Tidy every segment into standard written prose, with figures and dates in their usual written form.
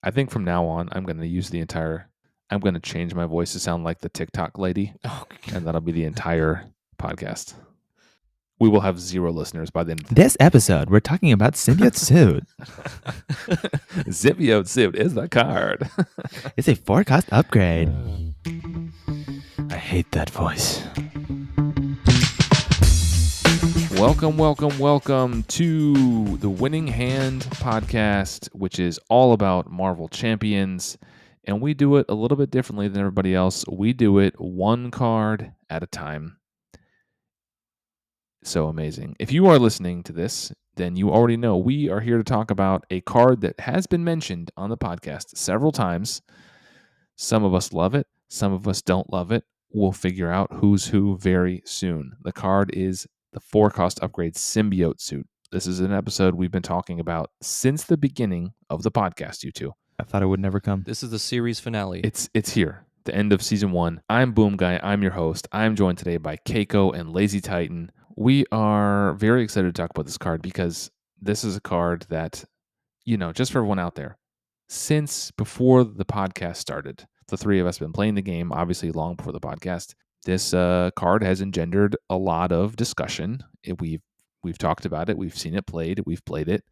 I think from now on, I'm going to change my voice to sound like the TikTok lady, and that'll be the entire podcast. We will have 0 listeners by the end of This episode, we're talking about Symbiote Suit. Symbiote Suit is the card. It's a 4-cost upgrade. I hate that voice. Welcome to the Winning Hand podcast, which is all about Marvel Champions. And we do it a little bit differently than everybody else. We do it one card at a time. So amazing. If you are listening to this, then you already know we are here to talk about a card that has been mentioned on the podcast several times. Some of us love it. Some of us don't love it. We'll figure out who's who very soon. The card is the 4-cost upgrade Symbiote Suit. This is an episode we've been talking about since the beginning of the podcast, you two. I thought it would never come. This is the series finale. It's here, the end of season 1. I'm Boom Guy. I'm your host. I'm joined today by Kaeko and Lazy Titan. We are very excited to talk about this card because this is a card that, just for everyone out there, since before the podcast started, the 3 of us have been playing the game, obviously long before the podcast. This card has engendered a lot of discussion. We've talked about it. We've seen it played. We've played it.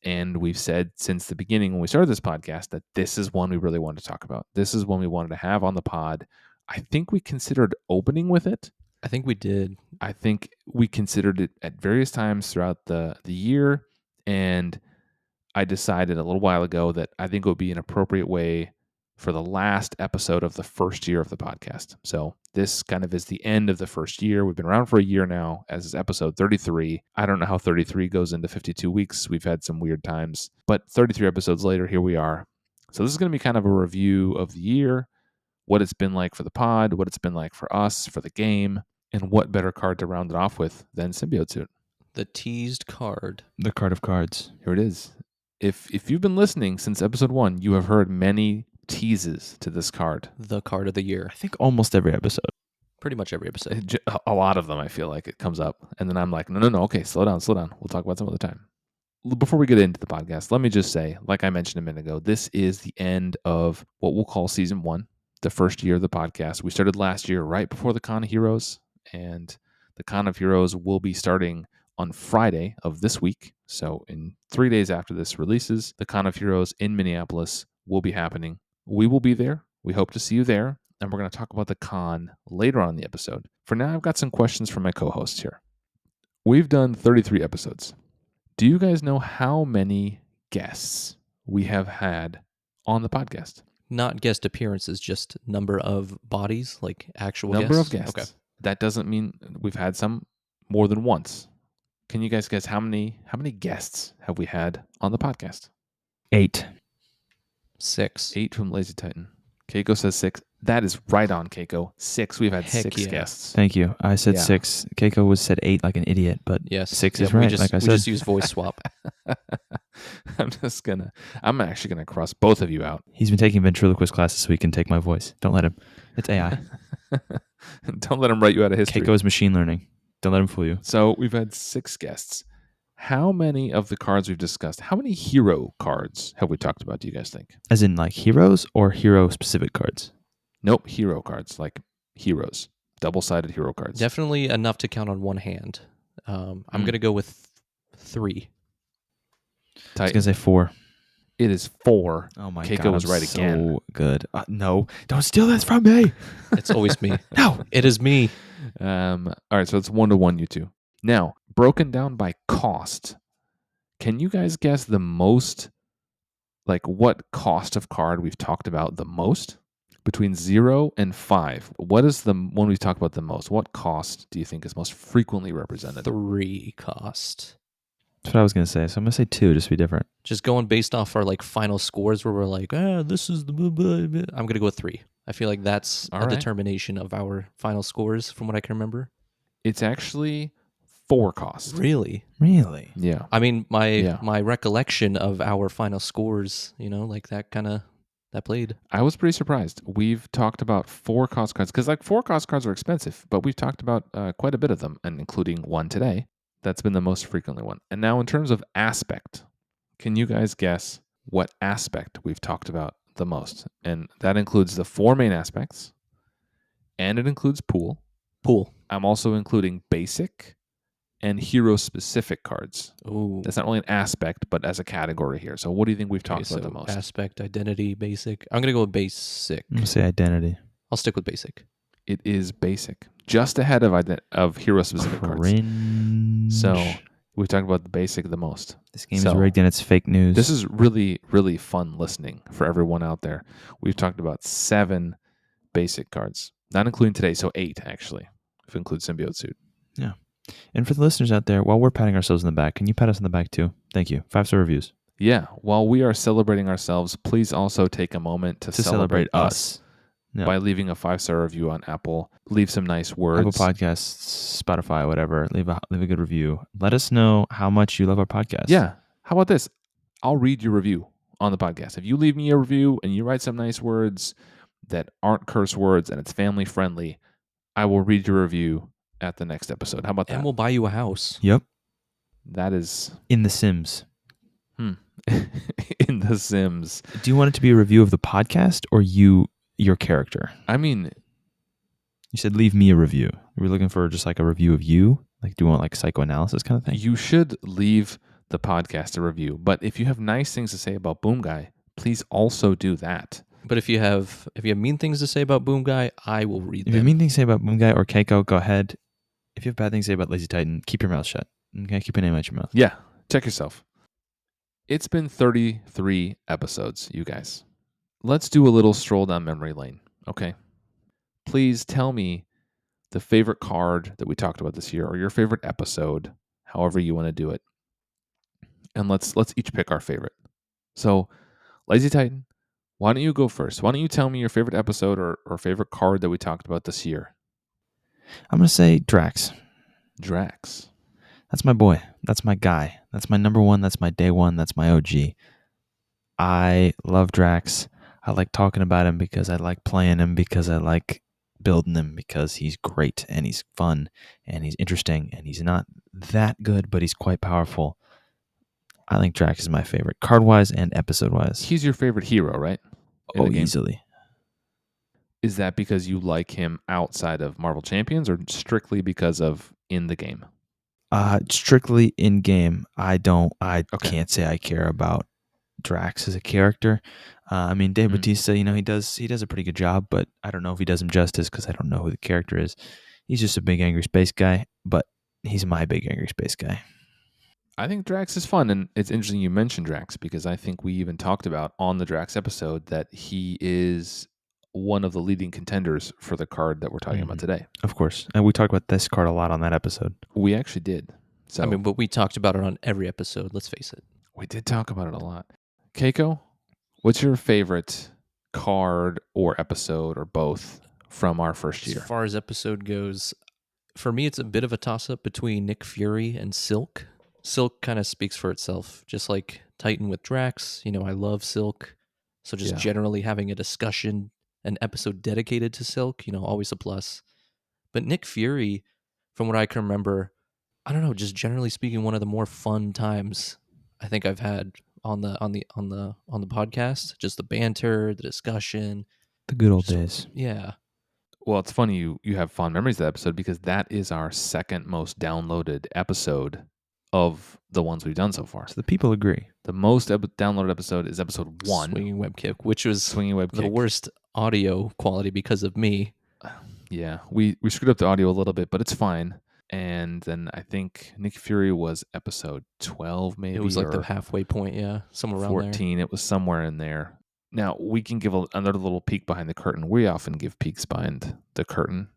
And we've said since the beginning when we started this podcast that this is one we really wanted to talk about. This is one we wanted to have on the pod. I think we considered opening with it. I think we did. I think we considered it at various times throughout the year. And I decided a little while ago that I think it would be an appropriate way for the last episode of the first year of the podcast. So this kind of is the end of the first year. We've been around for a year now, as is episode 33. I don't know how 33 goes into 52 weeks. We've had some weird times, but 33 episodes later, here we are. So this is going to be kind of a review of the year, what it's been like for the pod, what it's been like for us, for the game, and what better card to round it off with than Symbiote Suit. The teased card. The card of cards. Here it is. If you've been listening since episode 1, you have heard many teases to this card. The card of the year. I think almost every episode. Pretty much every episode. A lot of them, I feel like it comes up. And then I'm like, no. Okay, slow down. We'll talk about some other time. Before we get into the podcast, let me just say, like I mentioned a minute ago, this is the end of what we'll call season 1, the first year of the podcast. We started last year right before the Con of Heroes, and the Con of Heroes will be starting on Friday of this week. So in 3 days after this releases, the Con of Heroes in Minneapolis will be happening. We will be there. We hope to see you there. And we're going to talk about the con later on in the episode. For now, I've got some questions from my co-hosts here. We've done 33 episodes. Do you guys know how many guests we have had on the podcast? Not guest appearances, just number of bodies, like actual Number guests. of guests. Okay. That doesn't mean we've had some more than once. Can you guys guess how many guests have we had on the podcast? 8. 6. 8 from Lazy Titan. Keiko says 6. That is right on, Keiko. 6. We've had Heck 6 yeah. guests. Thank you. I said Yeah. 6. Keiko said 8 like an idiot, but Yes. 6 is we right, just, like I we said. just use voice swap. I'm actually gonna cross both of you out. He's been taking ventriloquist classes so he can take my voice. Don't let him. It's AI. Don't let him write you out of history. Keiko is machine learning. Don't let him fool you. So we've had 6 guests. How many of the cards we've discussed, how many hero cards have we talked about, do you guys think? As in like heroes or hero-specific cards? Nope, hero cards, like heroes. Double-sided hero cards. Definitely enough to count on one hand. I'm going to go with 3. I was Titan. going to say 4. It is 4. Oh my Keiko God. was I'm right so again. good. No, don't steal this from me. It's always me. No. It is me. All right, so it's 1-1, you two. Now, broken down by cost, can you guys guess the most, like what cost of card we've talked about the most? Between 0 and 5, what is the one we've talked about the most? What cost do you think is most frequently represented? 3 cost. That's what I was going to say. So I'm going to say 2 just to be different. Just going based off our like final scores where we're like, this is the... I'm going to go with 3. I feel like that's All a right. determination of our final scores from what I can remember. It's actually 4 cost. Really? Really? Yeah. I mean, my Yeah. my recollection of our final scores, like that played. I was pretty surprised. We've talked about 4 cost cards because like 4 cost cards are expensive, but we've talked about quite a bit of them, and including one today. That's been the most frequently one. And now in terms of aspect, can you guys guess what aspect we've talked about the most. And that includes the 4 main aspects, and it includes pool. Pool. I'm also including basic and hero specific cards. Ooh. That's not really an aspect, but as a category here. So what do you think we've Okay, talked about the so most? aspect, identity, basic. I'm gonna go with basic. I'm gonna say identity. I'll stick with basic. It is basic, just ahead of hero specific cards. Cringe. So we've talked about the basic the most. This game is rigged and it's fake news. This is really, really fun listening for everyone out there. We've talked about 7 basic cards, not including today, so 8 actually, if it includes Symbiote Suit. Yeah. And for the listeners out there, while we're patting ourselves in the back, can you pat us in the back too? Thank you. 5-star reviews. Yeah, while we are celebrating ourselves, please also take a moment to celebrate us. Yeah. By leaving a 5-star review on Apple. Leave some nice words. Apple Podcasts, Spotify, whatever. Leave a good review. Let us know how much you love our podcast. Yeah. How about this? I'll read your review on the podcast. If you leave me a review and you write some nice words that aren't curse words and it's family friendly, I will read your review at the next episode. How about that? And we'll buy you a house. Yep. That is in The Sims. In The Sims. Do you want it to be a review of the podcast or your character? I mean, you said leave me a review. We're looking for just like a review of you. Like, do you want like psychoanalysis kind of thing? You should leave the podcast a review. But if you have nice things to say about Boom Guy, please also do that. But if you have mean things to say about Boom Guy, I will read them. If you have mean things to say about Boom Guy or Kaeko, go ahead. If you have bad things to say about Lazy Titan, keep your mouth shut. Okay, keep your name out your mouth. Yeah, check yourself. It's been 33 episodes, you guys. Let's do a little stroll down memory lane, okay? Please tell me the favorite card that we talked about this year or your favorite episode, however you want to do it. And let's each pick our favorite. So, Lazy Titan, why don't you go first? Why don't you tell me your favorite episode or favorite card that we talked about this year? I'm going to say Drax. Drax. That's my boy. That's my guy. That's my number one. That's my day one. That's my OG. I love Drax. I like talking about him because I like playing him, because I like building him, because he's great and he's fun and he's interesting and he's not that good, but he's quite powerful. I think Drax is my favorite, card-wise and episode-wise. He's your favorite hero, right? Easily. Is that because you like him outside of Marvel Champions or strictly because of in the game? Strictly in game. I can't say I care about Drax as a character. I mean, Dave Bautista, he does a pretty good job, but I don't know if he does him justice because I don't know who the character is. He's just a big angry space guy, but he's my big angry space guy. I think Drax is fun, and it's interesting you mentioned Drax because I think we even talked about on the Drax episode that he is one of the leading contenders for the card that we're talking about today. Of course. And we talked about this card a lot on that episode. We actually did. So, but we talked about it on every episode, let's face it. We did talk about it a lot. Kaeko, what's your favorite card or episode or both from our first year? As far as episode goes, for me, it's a bit of a toss-up between Nick Fury and Silk. Silk kind of speaks for itself, just like Titan with Drax. I love Silk. So just generally having a discussion, an episode dedicated to Silk, always a plus. But Nick Fury, from what I can remember, I don't know, just generally speaking, one of the more fun times I think I've had on the podcast. Just the banter, the discussion, the good old days. Yeah. Well, it's funny you have fond memories of that episode because that is our second most downloaded episode of the ones we've done so far. So the people agree. The most downloaded episode is episode 1. Swinging Web Kick, which was Swinging Web Kick. The worst audio quality because of me. Yeah, we screwed up the audio a little bit, but it's fine. And then I think Nick Fury was episode 12, maybe. It was like the halfway point, somewhere around 14, there. It was somewhere in there. Now, we can give another little peek behind the curtain. We often give peeks behind the curtain.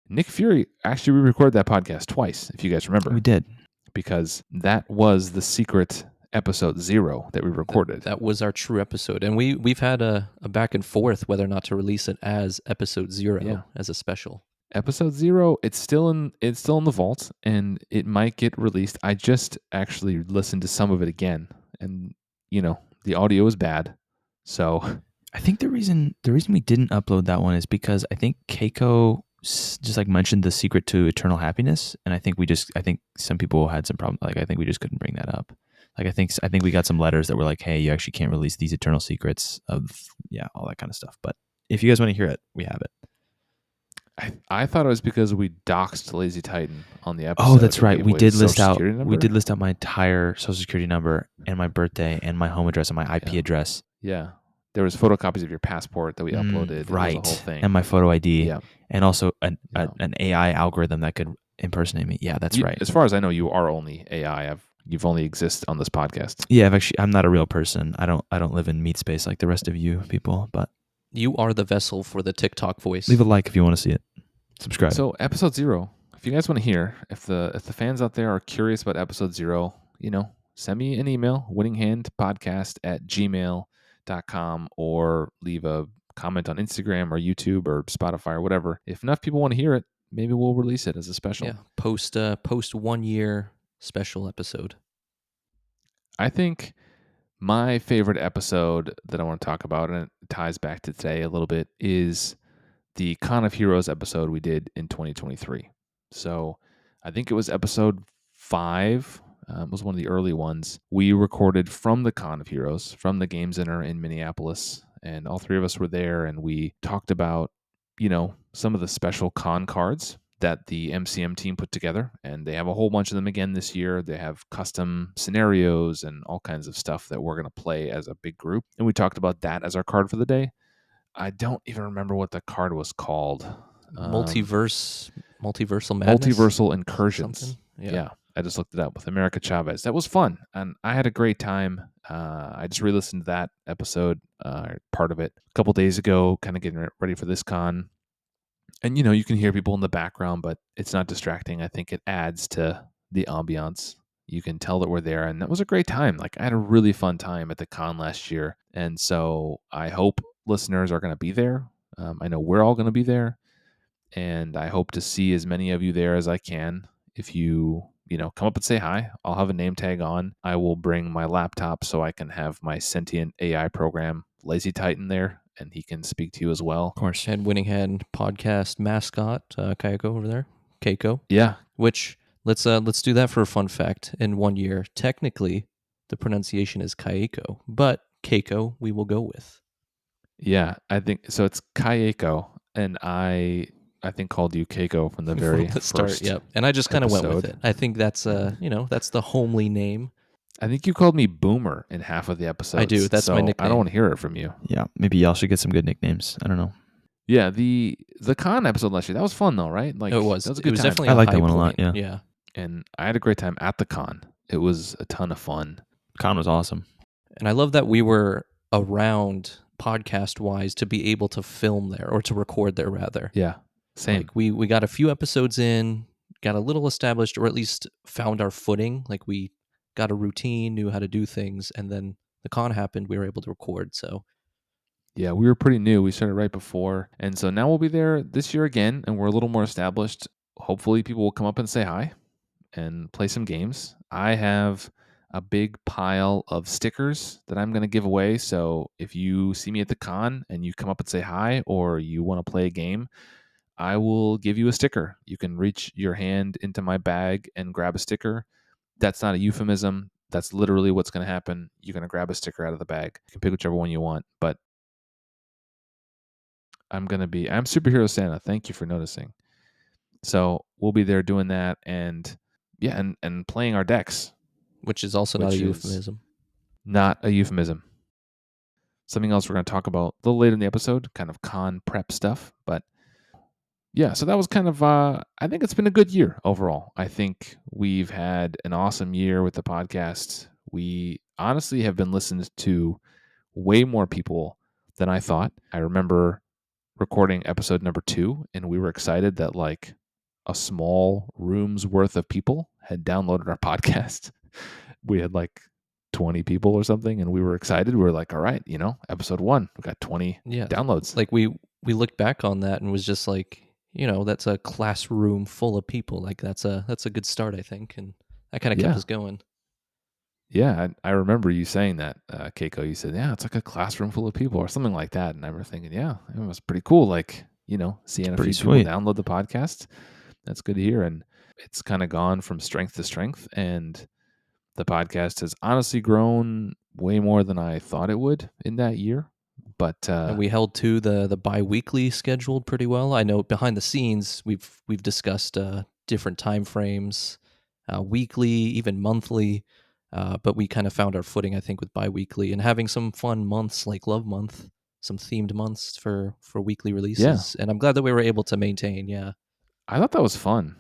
Nick Fury, actually, we recorded that podcast twice, if you guys remember. We did. Because that was the secret episode 0 that we recorded. That was our true episode. And we've had a back and forth whether or not to release it as episode 0 as a special. Episode 0, it's still in the vault and it might get released. I just actually listened to some of it again and the audio is bad. So I think the reason we didn't upload that one is because I think Kaeko just like mentioned the secret to eternal happiness, and I think some people had some problem. Like I think we just couldn't bring that up. Like I think we got some letters that were like, hey, you actually can't release these eternal secrets of all that kind of stuff. But if you guys want to hear it, we have it. I thought it was because we doxed Lazy Titan on the episode. Oh, that's and right. gave We away the did list Social out. Security We number? did list out my entire social security number and my birthday and my home address and my IP Yeah. address. Yeah. There was photocopies of your passport that we uploaded. Right. It was a whole thing. And my photo ID. Yeah. And also an Yeah. AI algorithm that could impersonate me. Yeah, that's right. As far as I know, you are only AI. You've only exist on this podcast. Yeah, I'm not a real person. I don't live in meat space like the rest of you people, but You are the vessel for the TikTok voice. leave a like if you want to see it. Subscribe. So episode 0, if you guys want to hear, if the fans out there are curious about episode 0, send me an email, winninghandpodcast@gmail.com, or leave a comment on Instagram or YouTube or Spotify or whatever. If enough people want to hear it, maybe we'll release it as a special. Yeah, post 1 year special episode. I think my favorite episode that I want to talk about, and it ties back to today a little bit, is the Con of Heroes episode we did in 2023. So I think it was episode 5. It was one of the early ones. We recorded from the Con of Heroes, from the Game Center in Minneapolis, and all 3 of us were there, and we talked about, some of the special con cards that the MCM team put together, and they have a whole bunch of them again this year. They have custom scenarios and all kinds of stuff that we're going to play as a big group, and we talked about that as our card for the day. I don't even remember what the card was called. Multiversal Madness? Multiversal Incursions. Something? Yeah, I just looked it up with America Chavez. That was fun, and I had a great time. I just re-listened to that episode, part of it, a couple days ago, kind of getting ready for this con. And, you can hear people in the background, but it's not distracting. I think it adds to the ambiance. You can tell that we're there, and that was a great time. Like, I had a really fun time at the con last year, and so I hope listeners are going to be there. I know we're all going to be there, and I hope to see as many of you there as I can. If you, come up and say hi, I'll have a name tag on. I will bring my laptop so I can have my sentient AI program, Lazy Titan, there, and he can speak to you as well. Of course. And Winning Hand podcast mascot, Kaeko over there, Kaeko. Yeah. Which let's do that for a fun fact. In 1 year, technically, the pronunciation is Kaeko, but Kaeko we will go with. Yeah, I think so. It's Kaeko, and I think called you Kaeko from the very start. first. Yep, and I just kind of went with episode. it. I think that's that's the homely name. I think you called me Boomer in half of the episodes. I do. That's my nickname. I don't want to hear it from you. Yeah, maybe y'all should get some good nicknames. I don't know. Yeah, the con episode last year, that was fun though, right? Like, it was. That was a good time. Definitely. I a like high that one a lot, point. yeah. And I had a great time at the con. It was a ton of fun. Con was awesome. And I love that we were around podcast wise to be able to film there, or to record there rather. Yeah, same. Like we got a few episodes in, got a little established, or at least found our footing. Like we got a routine, knew how to do things, and then the con happened, we were able to record. So yeah, we were pretty new. We started right before, and so now we'll be there this year again, and we're a little more established. Hopefully people will come up and say hi and play some games. I have a big pile of stickers that I'm going to give away. So if you see me at the con and you come up and say hi, or you want to play a game, I will give you a sticker. You can reach your hand into my bag and grab a sticker. That's not a euphemism. That's literally what's going to happen. You're going to grab a sticker out of the bag. You can pick whichever one you want, but I'm Superhero Santa. Thank you for noticing. So we'll be there doing that, and yeah, and playing our decks. Which is also not a euphemism. Not a euphemism. Something else we're going to talk about a little later in the episode, kind of con prep stuff. But yeah, so that was kind of, I think it's been a good year overall. I think we've had an awesome year with the podcast. We honestly have been listened to way more people than I thought. I remember recording episode number 2, and we were excited that like a small room's worth of people had downloaded our podcast. We had like 20 people or something, and we were excited. We were like, all right, episode 1, we got 20 downloads. Like we looked back on that and was just like, that's a classroom full of people. Like that's a good start, I think, and that kind of kept us going. Yeah, I remember you saying that, Kaeko. You said, yeah, it's like a classroom full of people or something like that. And I remember thinking, yeah, it was pretty cool. Like, seeing a few people download the podcast. That's good to hear. And it's kind of gone from strength to strength. And The podcast has honestly grown way more than I thought it would in that year. But and we held to the bi-weekly scheduled pretty well. I know behind the scenes we've discussed different time frames, weekly, even monthly, but we kind of found our footing, I think, with bi-weekly and having some fun months like Love Month, some themed months for weekly releases. And I'm glad that we were able to maintain. Yeah, I thought that was fun.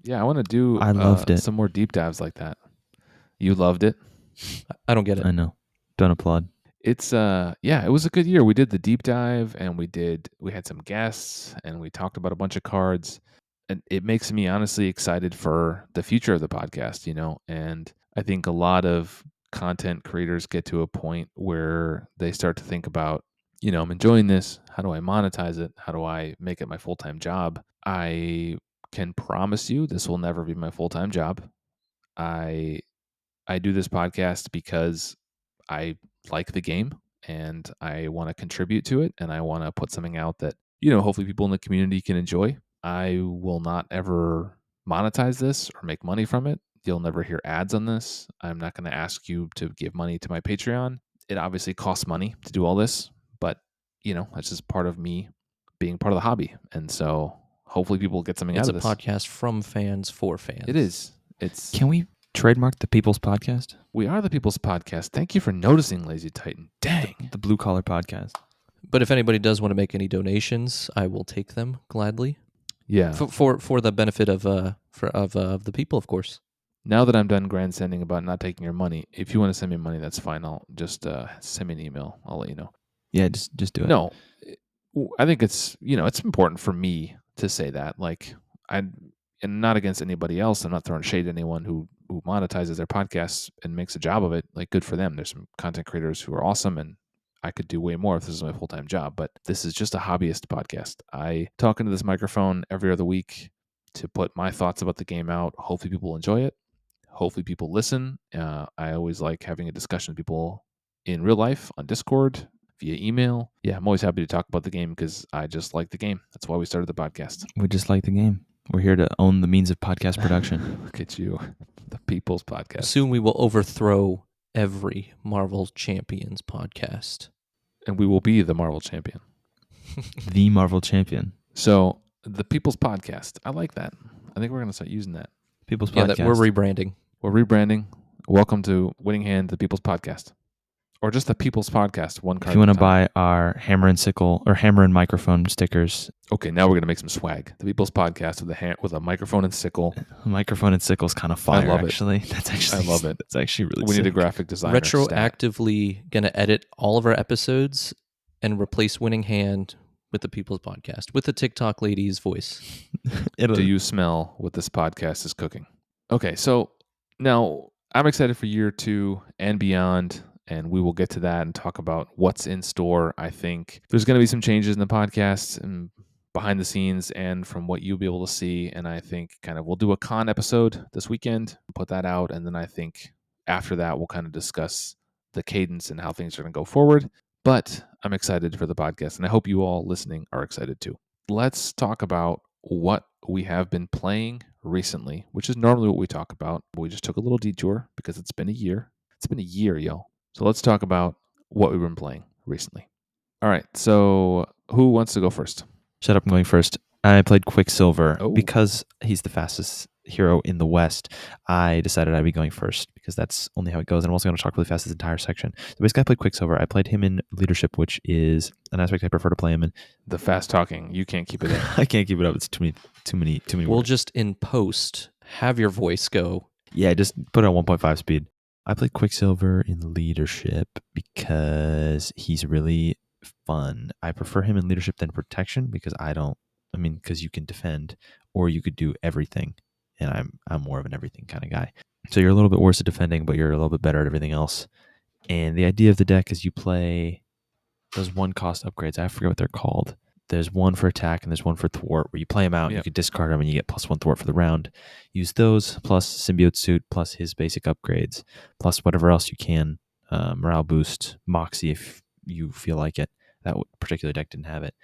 Yeah, I want to do I loved it. some more deep dives like that. You loved it. I don't get it. I know. Don't applaud. It's it was a good year. We did the deep dive and we had some guests and we talked about a bunch of cards. And it makes me honestly excited for the future of the podcast, and I think a lot of content creators get to a point where they start to think about, I'm enjoying this. How do I monetize it? How do I make it my full-time job? I can promise you this will never be my full-time job. I do this podcast because I like the game and I want to contribute to it and I want to put something out that, hopefully people in the community can enjoy. I will not ever monetize this or make money from it. You'll never hear ads on this. I'm not going to ask you to give money to my Patreon. It obviously costs money to do all this, but that's just part of me being part of the hobby. And so hopefully people get something It's out of a this. podcast from fans for fans. It is. Can we trademark the People's Podcast? We are the People's Podcast. Thank you for noticing, Lazy Titan. Dang. The Blue Collar Podcast. But if anybody does want to make any donations, I will take them gladly. Yeah. For the benefit of the people, of course. Now that I'm done grandstanding about not taking your money, if you want to send me money, that's fine. I'll just send me an email. I'll let you know. Yeah, just do it. No, I think it's it's important for me to say that. Like and not against anybody else. I'm not throwing shade at anyone who monetizes their podcasts and makes a job of it. Like, good for them. There's some content creators who are awesome, and I could do way more if this is my full-time job. But this is just a hobbyist podcast. I talk into this microphone every other week to put my thoughts about the game out. Hopefully people enjoy it. Hopefully people listen. I always like having a discussion with people in real life on Discord, via email. Yeah, I'm always happy to talk about the game because I just like the game. That's why we started the podcast. We just like the game. We're here to own the means of podcast production. Look at you, the People's Podcast. Soon we will overthrow every Marvel Champions podcast. And we will be the Marvel Champion. The Marvel Champion. So, the People's Podcast. I like that. I think we're going to start using that. People's Podcast. Yeah, we're rebranding. We're rebranding. Welcome to Winning Hand, the People's Podcast. Or just the People's Podcast, one card. If you want to buy our hammer and sickle or hammer and microphone stickers. Okay, now we're going to make some swag. The People's Podcast with a microphone and sickle. Microphone and sickle is kind of fire, I love actually. it. I love it. That's actually really We sick. need a graphic designer. Retroactively going to edit all of our episodes and replace Winning Hand with the People's Podcast, with the TikTok lady's voice. Do you smell what this podcast is cooking? Okay, so now I'm excited for year 2 and beyond. And we will get to that and talk about what's in store. I think there's going to be some changes in the podcast and behind the scenes and from what you'll be able to see. And I think we'll do a con episode this weekend, put that out. And then I think after that, we'll kind of discuss the cadence and how things are going to go forward. But I'm excited for the podcast. And I hope you all listening are excited too. Let's talk about what we have been playing recently, which is normally what we talk about. We just took a little detour because it's been a year. It's been a year, yo. So let's talk about what we've been playing recently. All right. So who wants to go first? Shut up, I'm going first. I played Quicksilver. Oh. Because he's the fastest hero in the West. I decided I'd be going first because that's only how it goes. And I'm also going to talk really fast this entire section. So basically, I played Quicksilver. I played him in leadership, which is an aspect I prefer to play him in. The fast talking, you can't keep it in. I can't keep it up. It's too many We'll words. just in post have your voice go. Yeah, just put it on 1.5 speed. I played Quicksilver in leadership because he's really fun. I prefer him in leadership than protection because because you can defend or you could do everything. And I'm more of an everything kind of guy. So you're a little bit worse at defending, but you're a little bit better at everything else. And the idea of the deck is you play those one cost upgrades. I forget what they're called. There's one for attack and there's one for thwart where you play them out. Yep. You could discard them and you get +1 thwart for the round. Use those plus Symbiote suit plus his basic upgrades plus whatever else you can. Morale boost, Moxie if you feel like it. That particular deck didn't have it.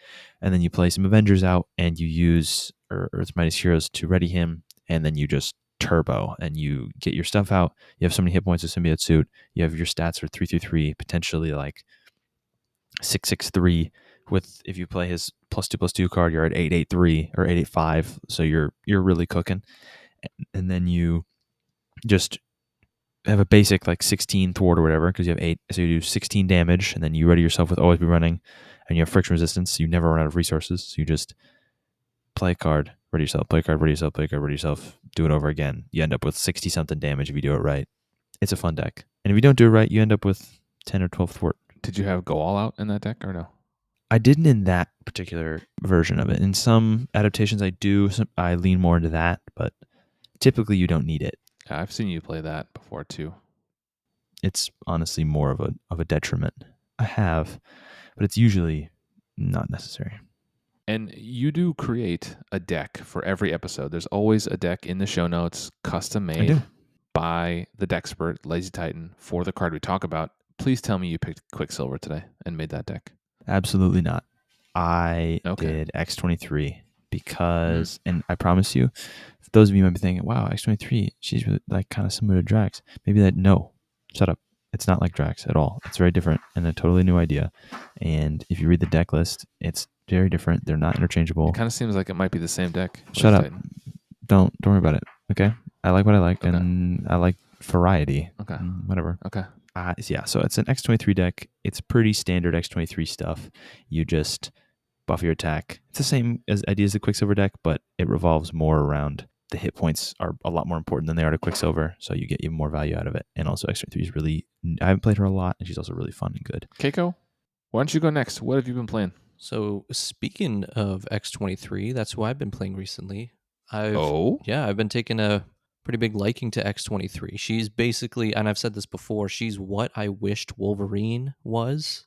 And then you play some Avengers out and you use Earth's Mightiest Heroes to ready him. And then you just turbo, and you get your stuff out. You have so many hit points with Symbiote Suit. You have your stats are 3/3, potentially like 6/6/3. With if you play his +2/+2 card, you're at 8/8/3 or 8/8/5. So you're really cooking. And then you just have a basic like 16 thwart or whatever because you have 8. So you do 16 damage, and then you ready yourself with always be running, and you have friction resistance. So you never run out of resources. So you just play a card, ready yourself, play a card, ready yourself, play a card, ready yourself, do it over again. You end up with 60 something damage if you do it right. It's a fun deck. And if you don't do it right, you end up with 10 or 12 thwart. Did you have go all out in that deck or no? I didn't in that particular version of it. In some adaptations, I do. I lean more into that, but typically you don't need it. Yeah, I've seen you play that before too. It's honestly more of a detriment. I have, but it's usually not necessary. And you do create a deck for every episode. There's always a deck in the show notes, custom made by the Dexpert, Lazy Titan, for the card we talk about. Please tell me you picked Quicksilver today and made that deck. Absolutely not. I did X23 because, and I promise you, for those of you who might be thinking, wow, X23, she's really like kind of similar to Drax. Maybe that, no, shut up. It's not like Drax at all. It's very different and a totally new idea. And if you read the deck list, it's very different. They're not interchangeable. It kind of seems like it might be the same deck. Shut up. Don't worry about it. Okay. I like what I like, and I like variety. Okay. Whatever. Okay. Yeah, so it's an X23 deck. It's pretty standard X23 stuff. You just buff your attack. It's the same as ideas of Quicksilver deck, but it revolves more around the hit points are a lot more important than they are to Quicksilver, so you get even more value out of it. And also X23 is really, I haven't played her a lot, and she's also really fun and good. Kaeko, why don't you go next? What have you been playing? So speaking of X23, that's who I've been playing recently. I've been taking a pretty big liking to X23. She's basically, and I've said this before, she's what I wished Wolverine was.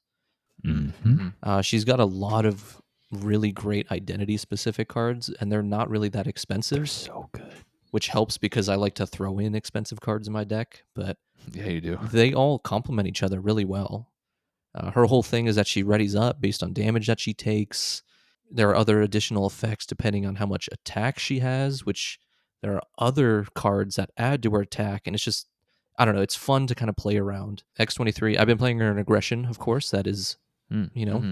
Mm-hmm. She's got a lot of really great identity-specific cards, and they're not really that expensive. They're so good. Which helps because I like to throw in expensive cards in my deck, but yeah, you do. They all complement each other really well. Her whole thing is that she readies up based on damage that she takes. There are other additional effects depending on how much attack she has, which there are other cards that add to her attack, and it's just, I don't know, it's fun to kind of play around. X23, I've been playing her in Aggression, of course. That is,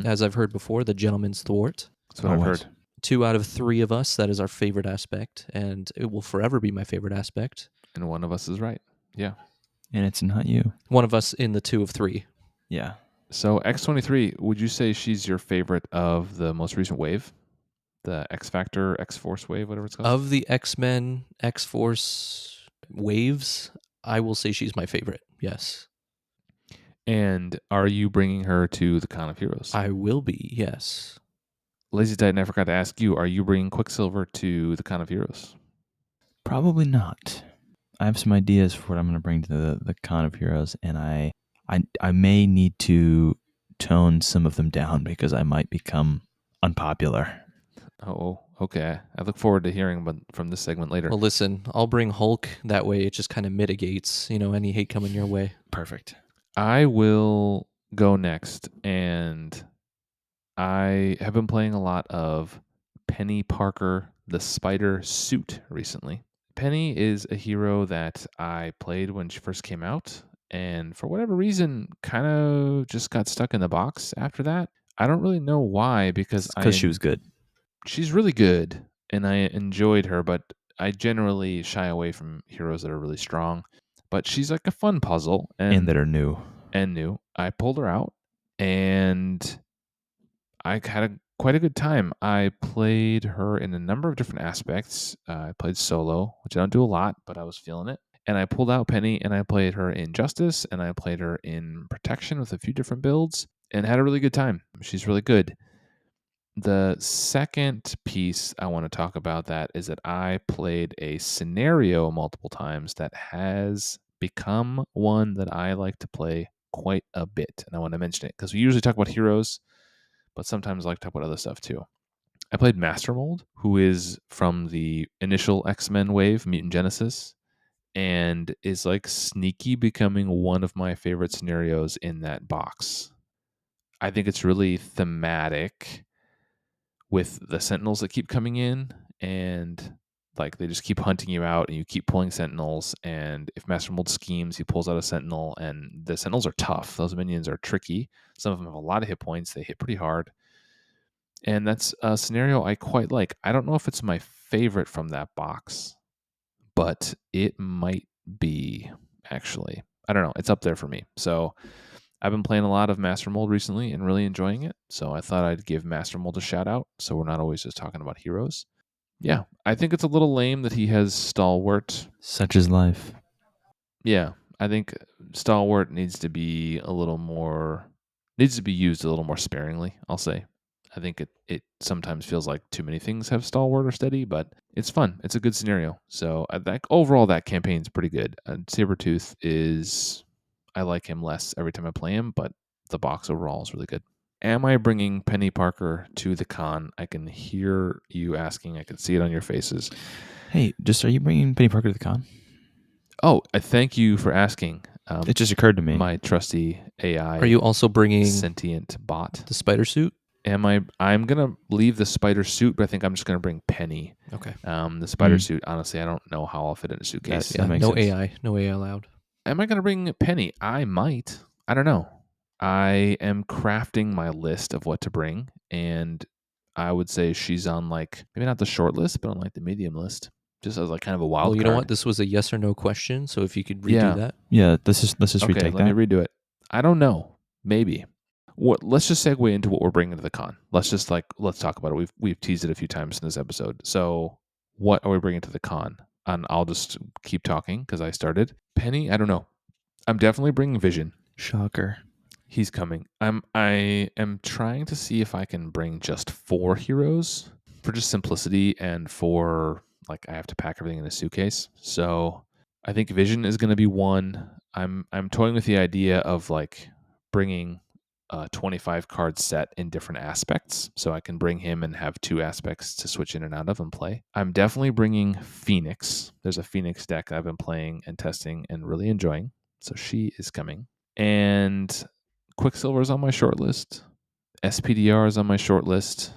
as I've heard before, the gentleman's thwart. That's what I've heard. 2 out of 3 of us, that is our favorite aspect, and it will forever be my favorite aspect. And one of us is right. Yeah. And it's not you. One of us in the 2 of 3. Yeah. So X23, would you say she's your favorite of the most recent wave? The X Factor, X Force wave, whatever it's called? Of the X-Men, X-Force waves, I will say she's my favorite, yes. And are you bringing her to the Con of Heroes? I will be, yes. Lazy Titan, I forgot to ask you, are you bringing Quicksilver to the Con of Heroes? Probably not. I have some ideas for what I'm going to bring to the Con of Heroes, and I may need to tone some of them down because I might become unpopular. Oh, okay. I look forward to hearing from this segment later. Well, listen, I'll bring Hulk. That way it just kind of mitigates, any hate coming your way. Perfect. I will go next, and I have been playing a lot of Penny Parker, the Spider Suit recently. Penny is a hero that I played when she first came out, and for whatever reason, kind of just got stuck in the box after that. I don't really know why, because she was good. She's really good, and I enjoyed her, but I generally shy away from heroes that are really strong. But she's like a fun puzzle, and that are new. I pulled her out, and I had quite a good time. I played her in a number of different aspects. I played solo, which I don't do a lot, but I was feeling it. And I pulled out Penny, and I played her in Justice, and I played her in Protection with a few different builds, and had a really good time. She's really good. The second piece I want to talk about that is that I played a scenario multiple times that has become one that I like to play quite a bit. And I want to mention it because we usually talk about heroes, but sometimes I like to talk about other stuff too. I played Master Mold, who is from the initial X-Men wave, Mutant Genesis, and is like sneaky becoming one of my favorite scenarios in that box. I think it's really thematic with the Sentinels that keep coming in and Like they just keep hunting you out, and you keep pulling sentinels. And if Master Mold schemes, he pulls out a sentinel, and the sentinels are tough. Those minions are tricky. Some of them have a lot of hit points. They hit pretty hard, and that's a scenario I quite like. I don't know if it's my favorite from that box, but it might be actually. I don't know. It's up there for me. So I've been playing a lot of Master Mold recently and really enjoying it. So I thought I'd give Master Mold a shout out. So we're not always just talking about heroes. Yeah, I think it's a little lame that he has Stalwart. Such is life. Yeah, I think Stalwart needs to be used a little more sparingly, I'll say. I think it sometimes feels like too many things have Stalwart or Steady, but it's fun. It's a good scenario. So I think overall that campaign's pretty good. Sabretooth I like him less every time I play him, but the box overall is really good. Am I bringing Penny Parker to the con? I can hear you asking. I can see it on your faces. Hey, are you bringing Penny Parker to the con? Oh, I thank you for asking. It just occurred to me. My trusty AI. Are you also bringing sentient bot? The spider suit? I'm gonna leave the spider suit, but I think I'm just gonna bring Penny. Okay. The spider suit, honestly, I don't know how I'll fit in a suitcase. That makes no sense. No AI allowed. Am I gonna bring Penny? I might. I don't know. I am crafting my list of what to bring, and I would say she's on like maybe not the short list, but on like the medium list, just as like kind of a wild Well, you card. know what? This was a yes or no question, so if you could redo that. Yeah, let's just Okay, retake let that. me redo it. I don't know. Maybe. Let's just segue into what we're bringing to the con. Let's talk about it. We've teased it a few times in this episode. So, what are we bringing to the con? And I'll just keep talking because I started. Penny, I don't know. I'm definitely bringing Vision. Shocker. He's coming. I am trying to see if I can bring just 4 heroes for just simplicity and for like I have to pack everything in a suitcase. So I think Vision is going to be one. I'm toying with the idea of like bringing a 25 card set in different aspects, so I can bring him and have 2 aspects to switch in and out of and play. I'm definitely bringing Phoenix. There's a Phoenix deck I've been playing and testing and really enjoying, so she is coming. And Quicksilver is on my short list. SPDR is on my short list.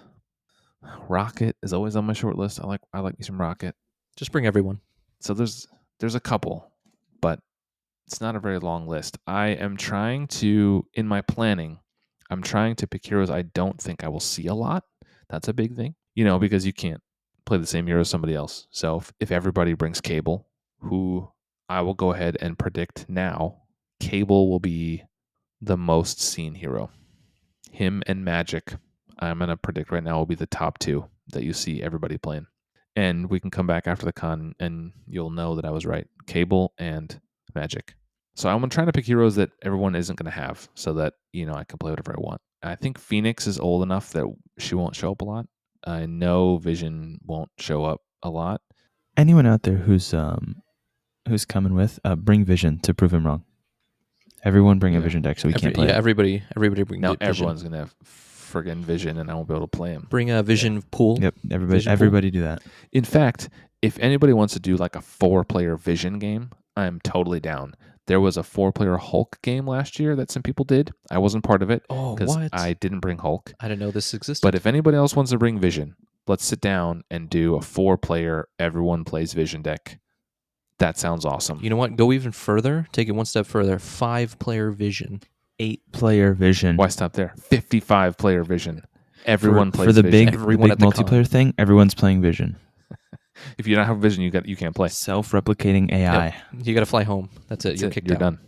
Rocket is always on my short list. I like me some Rocket. Just bring everyone. So there's a couple, but it's not a very long list. I am trying to, in my planning, I'm trying to pick heroes I don't think I will see a lot. That's a big thing, because you can't play the same hero as somebody else. So if everybody brings Cable, who I will go ahead and predict now, Cable will be the most seen hero. Him and Magic, I'm going to predict right now, will be the top 2 that you see everybody playing. And we can come back after the con and you'll know that I was right. Cable and Magic. So I'm trying to pick heroes that everyone isn't going to have so that, I can play whatever I want. I think Phoenix is old enough that she won't show up a lot. I know Vision won't show up a lot. Anyone out there who's coming with, bring Vision to prove him wrong. Everyone bring a Vision deck so we can't play it. Everybody bring now Vision. Everyone's going to have friggin' Vision and I won't be able to play him. Bring a Vision pool. Yep, everybody do that. In fact, if anybody wants to do like a 4-player Vision game, I'm totally down. There was a 4-player Hulk game last year that some people did. I wasn't part of it because I didn't bring Hulk. I didn't know this existed. But if anybody else wants to bring Vision, let's sit down and do a 4-player everyone plays Vision deck. That sounds awesome. You know what? Go even further. Take it one step further. 5-player Vision. 8-player Vision. Why stop there? 55-player Vision. Everyone plays for the Vision. big multiplayer thing. Everyone's playing Vision. If you don't have Vision, you can't play. Self-replicating AI. Yep. You got to fly home. That's it. You're kicked out. You're done.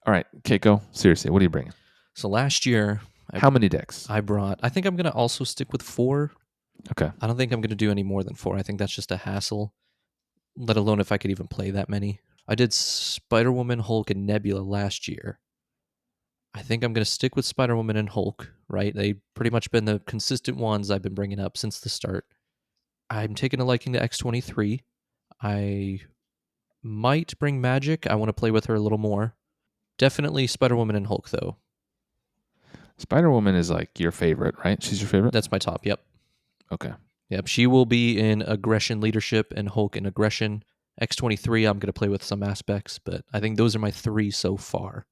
All right, Kaeko. Seriously, what are you bringing? So last year, how many decks? I think I'm going to also stick with 4. Okay. I don't think I'm going to do any more than 4. I think that's just a hassle, let alone if I could even play that many. I did Spider-Woman, Hulk, and Nebula last year. I think I'm going to stick with Spider-Woman and Hulk, right? They've pretty much been the consistent ones I've been bringing up since the start. I'm taking a liking to X-23. I might bring Magic. I want to play with her a little more. Definitely Spider-Woman and Hulk, though. Spider-Woman is like your favorite, right? She's your favorite? That's my top, yep. Okay. Yep, she will be in Aggression Leadership and Hulk in Aggression. X-23, I'm going to play with some aspects, but I think those are my 3 so far.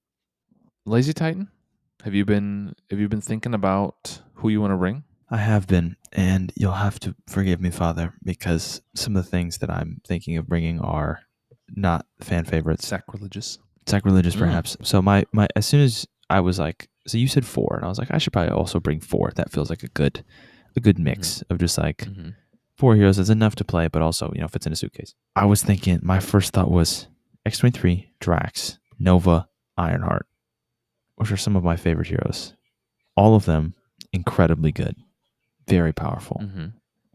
Lazy Titan? Have you been thinking about who you want to bring? I have been, and you'll have to forgive me, Father, because some of the things that I'm thinking of bringing are not fan favorites. Sacrilegious. Sacrilegious, perhaps. So my as soon as I was like, so you said 4, and I was like, I should probably also bring 4. That feels like a good mix of just like 4 heroes is enough to play, but also fits in a suitcase. I was thinking, my first thought was X-23, Drax, Nova, Ironheart, which are some of my favorite heroes. All of them incredibly good, very powerful.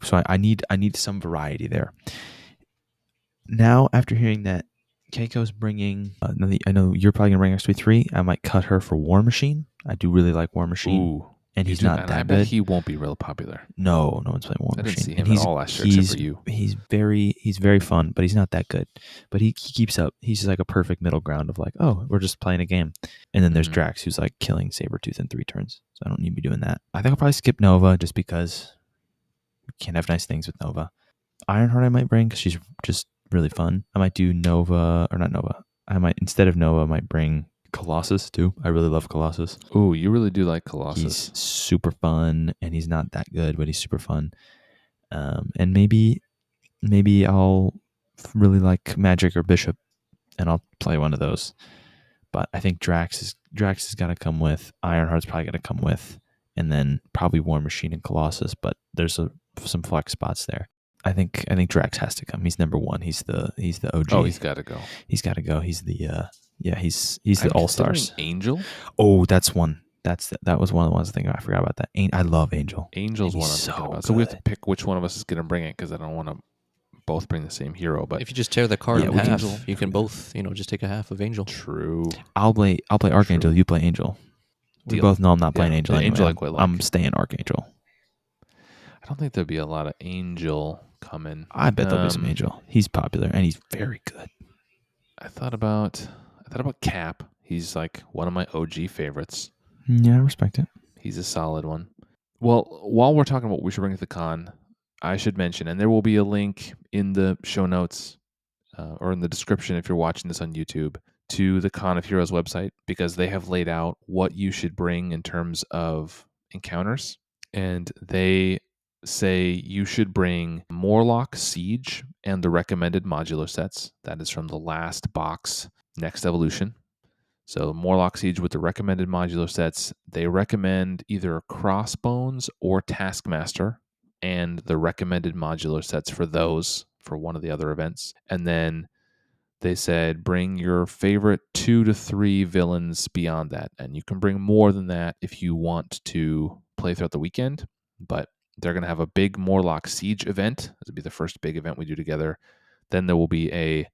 So I need some variety there. Now, after hearing that Kaeko's bringing, I know you're probably gonna bring X-23. I might cut her for War Machine. I do really like War Machine. Ooh, and he's not that I bet good. he won't be real popular. No one's playing War I Machine. didn't see him and he's, at all last year except for you. He's very fun, but he's not that good. But he keeps up. He's just like a perfect middle ground of like, oh, we're just playing a game. And then there's Drax, who's like killing Sabretooth in 3 turns. So I don't need to be doing that. I think I'll probably skip Nova just because we can't have nice things with Nova. Ironheart I might bring because she's just really fun. I might do Nova, or not Nova. I might, instead of Nova, I might bring Colossus too. I really love Colossus. Ooh, you really do like Colossus. He's super fun, and he's not that good, but he's super fun. And maybe I'll really like Magic or Bishop, and I'll play one of those. But I think Drax has got to come with. Ironheart's probably got to come with, and then probably War Machine and Colossus. But there's some flex spots there. I think Drax has to come. He's number 1. He's the OG. Oh, he's got to go. He's got to go. He's the he's the All Stars. Angel. Oh, that's one. That was one of the ones I forgot about that. I love Angel. Angel's one I'm thinking about. So we have to pick which one of us is going to bring it because I don't want to both bring the same hero. But if you just tear the card in half, you can both just take a half of Angel. True. I'll play Archangel. You play Angel. We both know I'm not playing Angel. Anyway. Angel I quite like. I'm staying Archangel. I don't think there'll be a lot of Angel coming. I bet there'll be some Angel. He's popular and he's very good. I thought about Cap. He's like one of my OG favorites. Yeah, I respect it. He's a solid one. Well, while we're talking about what we should bring to the con, I should mention, and there will be a link in the show notes or in the description if you're watching this on YouTube, to the Con of Heroes website, because they have laid out what you should bring in terms of encounters. And they say you should bring Morlock Siege and the recommended modular sets. That is from the last box, Next Evolution. So Morlock Siege with the recommended modular sets, they recommend either Crossbones or Taskmaster and the recommended modular sets for those for one of the other events. And then they said bring your favorite 2 to 3 villains beyond that. And you can bring more than that if you want to play throughout the weekend. But they're going to have a big Morlock Siege event. This will be the first big event we do together. Then there will be a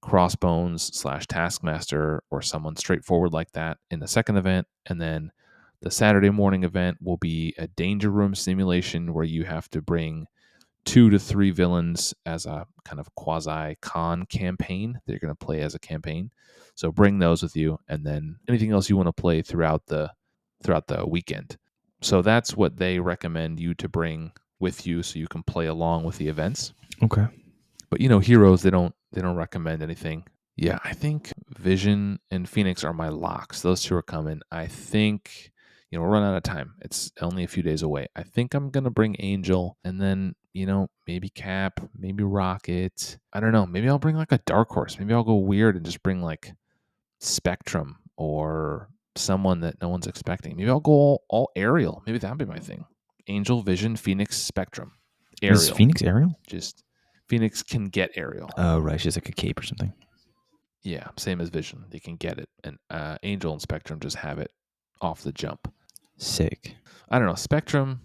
Crossbones / Taskmaster or someone straightforward like that in the second event. And then the Saturday morning event will be a Danger Room simulation where you have to bring 2 to 3 villains as a kind of quasi-con campaign that you're going to play as a campaign. So bring those with you, and then anything else you want to play throughout the weekend. So that's what they recommend you to bring with you so you can play along with the events. Okay. But heroes, they don't recommend anything. Yeah, I think Vision and Phoenix are my locks. Those 2 are coming. I think we're running out of time. It's only a few days away. I think I'm gonna bring Angel, and then maybe Cap, maybe Rocket. I don't know. Maybe I'll bring like a dark horse. Maybe I'll go weird and just bring like Spectrum or someone that no one's expecting. Maybe I'll go all Aerial. Maybe that'd be my thing. Angel, Vision, Phoenix, Spectrum. Aerial. Is Phoenix Aerial? Just Phoenix can get Aerial. Oh, right. She's like a cape or something. Yeah, same as Vision. They can get it. And Angel and Spectrum just have it off the jump. Sick. I don't know. Spectrum,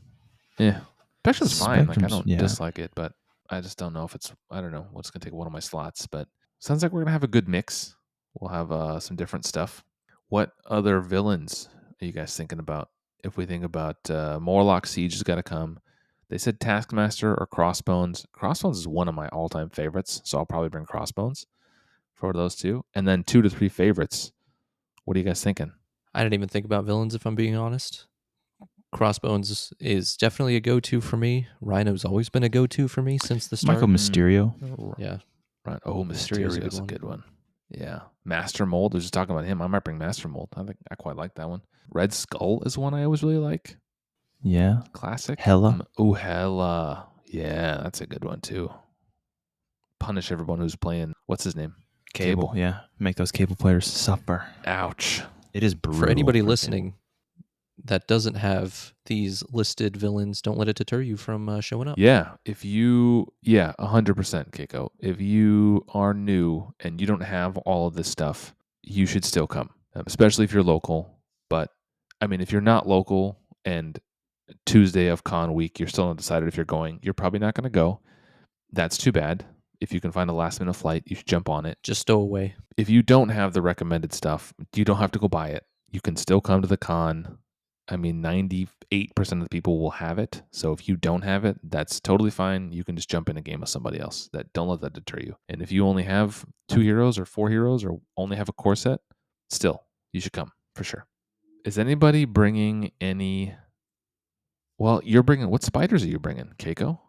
Spectrum's fine. Like, I don't dislike it, but I just don't know if I don't know what's going to take one of my slots. But sounds like we're going to have a good mix. We'll have some different stuff. What other villains are you guys thinking about? If we think about Morlock Siege has got to come. They said Taskmaster or Crossbones. Crossbones is one of my all-time favorites, so I'll probably bring Crossbones for those 2. And then 2 to 3 favorites. What are you guys thinking? I didn't even think about villains, if I'm being honest. Crossbones is definitely a go-to for me. Rhino's always been a go-to for me since the start. Michael Mysterio. Yeah. Right. Oh, Mysterio is a good one. Yeah. Master Mold. I was just talking about him. I might bring Master Mold. I quite like that one. Red Skull is one I always really like. Yeah. Classic. Hella. Hella. Yeah, that's a good one too. Punish everyone who's playing. What's his name? Cable. Yeah. Make those Cable players suffer. Ouch. It is brutal. For anybody listening that doesn't have these listed villains, don't let it deter you from showing up. Yeah. 100%, Keiko. If you are new and you don't have all of this stuff, you should still come, especially if you're local. But I mean, if you're not local and Tuesday of con week, you're still undecided if you're going, you're probably not going to go. That's too bad. If you can find a last minute flight, you should jump on it. Just stow away. If you don't have the recommended stuff, you don't have to go buy it. You can still come to the con. I mean, 98% of the people will have it. So if you don't have it, that's totally fine. You can just jump in a game with somebody else. Don't let that deter you. And if you only have 2 heroes or 4 heroes or only have a core set, still, you should come for sure. Is anybody bringing any? Well, you're bringing, what spiders are you bringing, Keiko?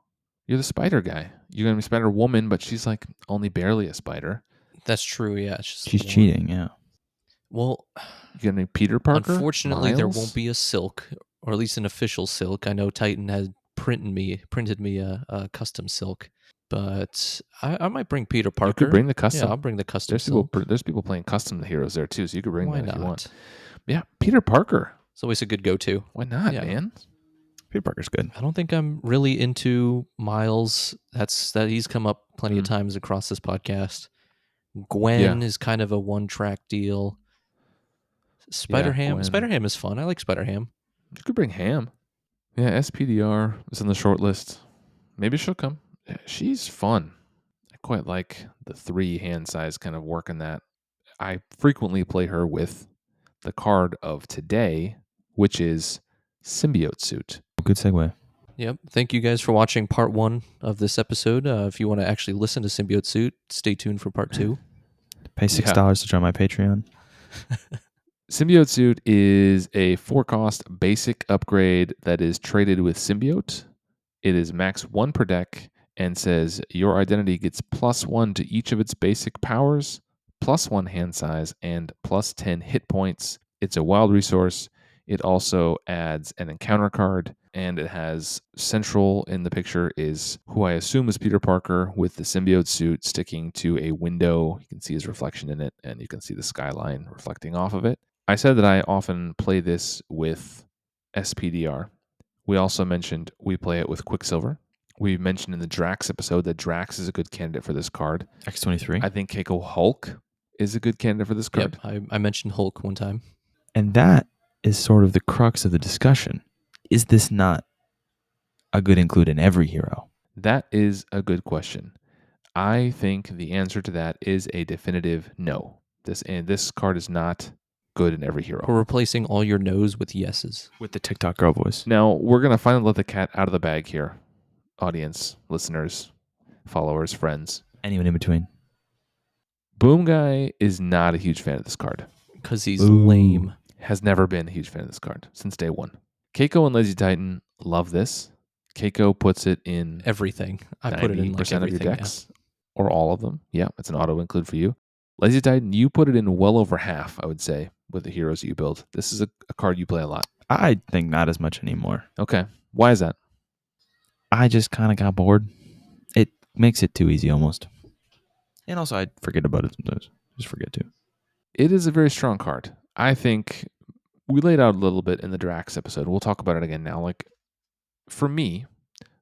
You're the spider guy. You're going to be Spider Woman, but she's like only barely a spider. That's true, yeah. It's just She's cheating, yeah. Well, you got any Peter Parker? Unfortunately, Miles? there won't be a Silk, or at least an official Silk. I know Titan has printed me a custom Silk, but I might bring Peter Parker. You could bring the custom. Yeah, I'll bring the custom There's people playing custom heroes there too, so you could bring Why that if you not? want. Yeah, Peter Parker. It's always a good go-to. Why not, Yeah. man? Peter Parker's good. I don't think I'm really into Miles. He's come up plenty of times across this podcast. Gwen is kind of a one-track deal. Spider-Ham is fun. I like Spider-Ham. You could bring Ham. Yeah, SPDR is on the short list. Maybe she'll come. Yeah, she's fun. I quite like the 3 hand size kind of work in that. I frequently play her with the card of today, which is Symbiote Suit. Good segue. Yep. Thank you guys for watching part 1 of this episode. If you want to actually listen to Symbiote Suit, stay tuned for part 2. Pay $6 to join my Patreon. Symbiote Suit is a 4-cost basic upgrade that is traded with Symbiote. It is max 1 per deck and says your identity gets +1 to each of its basic powers, +1 hand size, and +10 hit points. It's a wild resource. It also adds an encounter card, and it has central in the picture is who I assume is Peter Parker with the symbiote suit sticking to a window. You can see his reflection in it, and you can see the skyline reflecting off of it. I said that I often play this with SPDR. We also mentioned we play it with Quicksilver. We mentioned in the Drax episode that Drax is a good candidate for this card. X-23. I think Kaeko Hulk is a good candidate for this card. Yep, I mentioned Hulk one time. And that is sort of the crux of the discussion. Is this not a good include in every hero? That is a good question. I think the answer to that is a definitive no. This card is not good in every hero. We're replacing all your no's with yeses. With the TikTok girl voice. Now, we're going to finally let the cat out of the bag here. Audience, listeners, followers, friends. Anyone in between. Boom Guy is not a huge fan of this card. Because he's lame. Has never been a huge fan of this card since day one. Keiko and Lazy Titan love this. Keiko puts it in everything. I put it in like 90% of your everything, decks, or all of them. Yeah, it's an auto include for you. Lazy Titan, you put it in well over half, I would say, with the heroes that you build. This is a card you play a lot. I think not as much anymore. Okay. Why is that? I just kind of got bored. It makes it too easy almost. And also, I forget about it sometimes. Just forget to. It is a very strong card. I think we laid out a little bit in the Drax episode. We'll talk about it again now. Like, for me,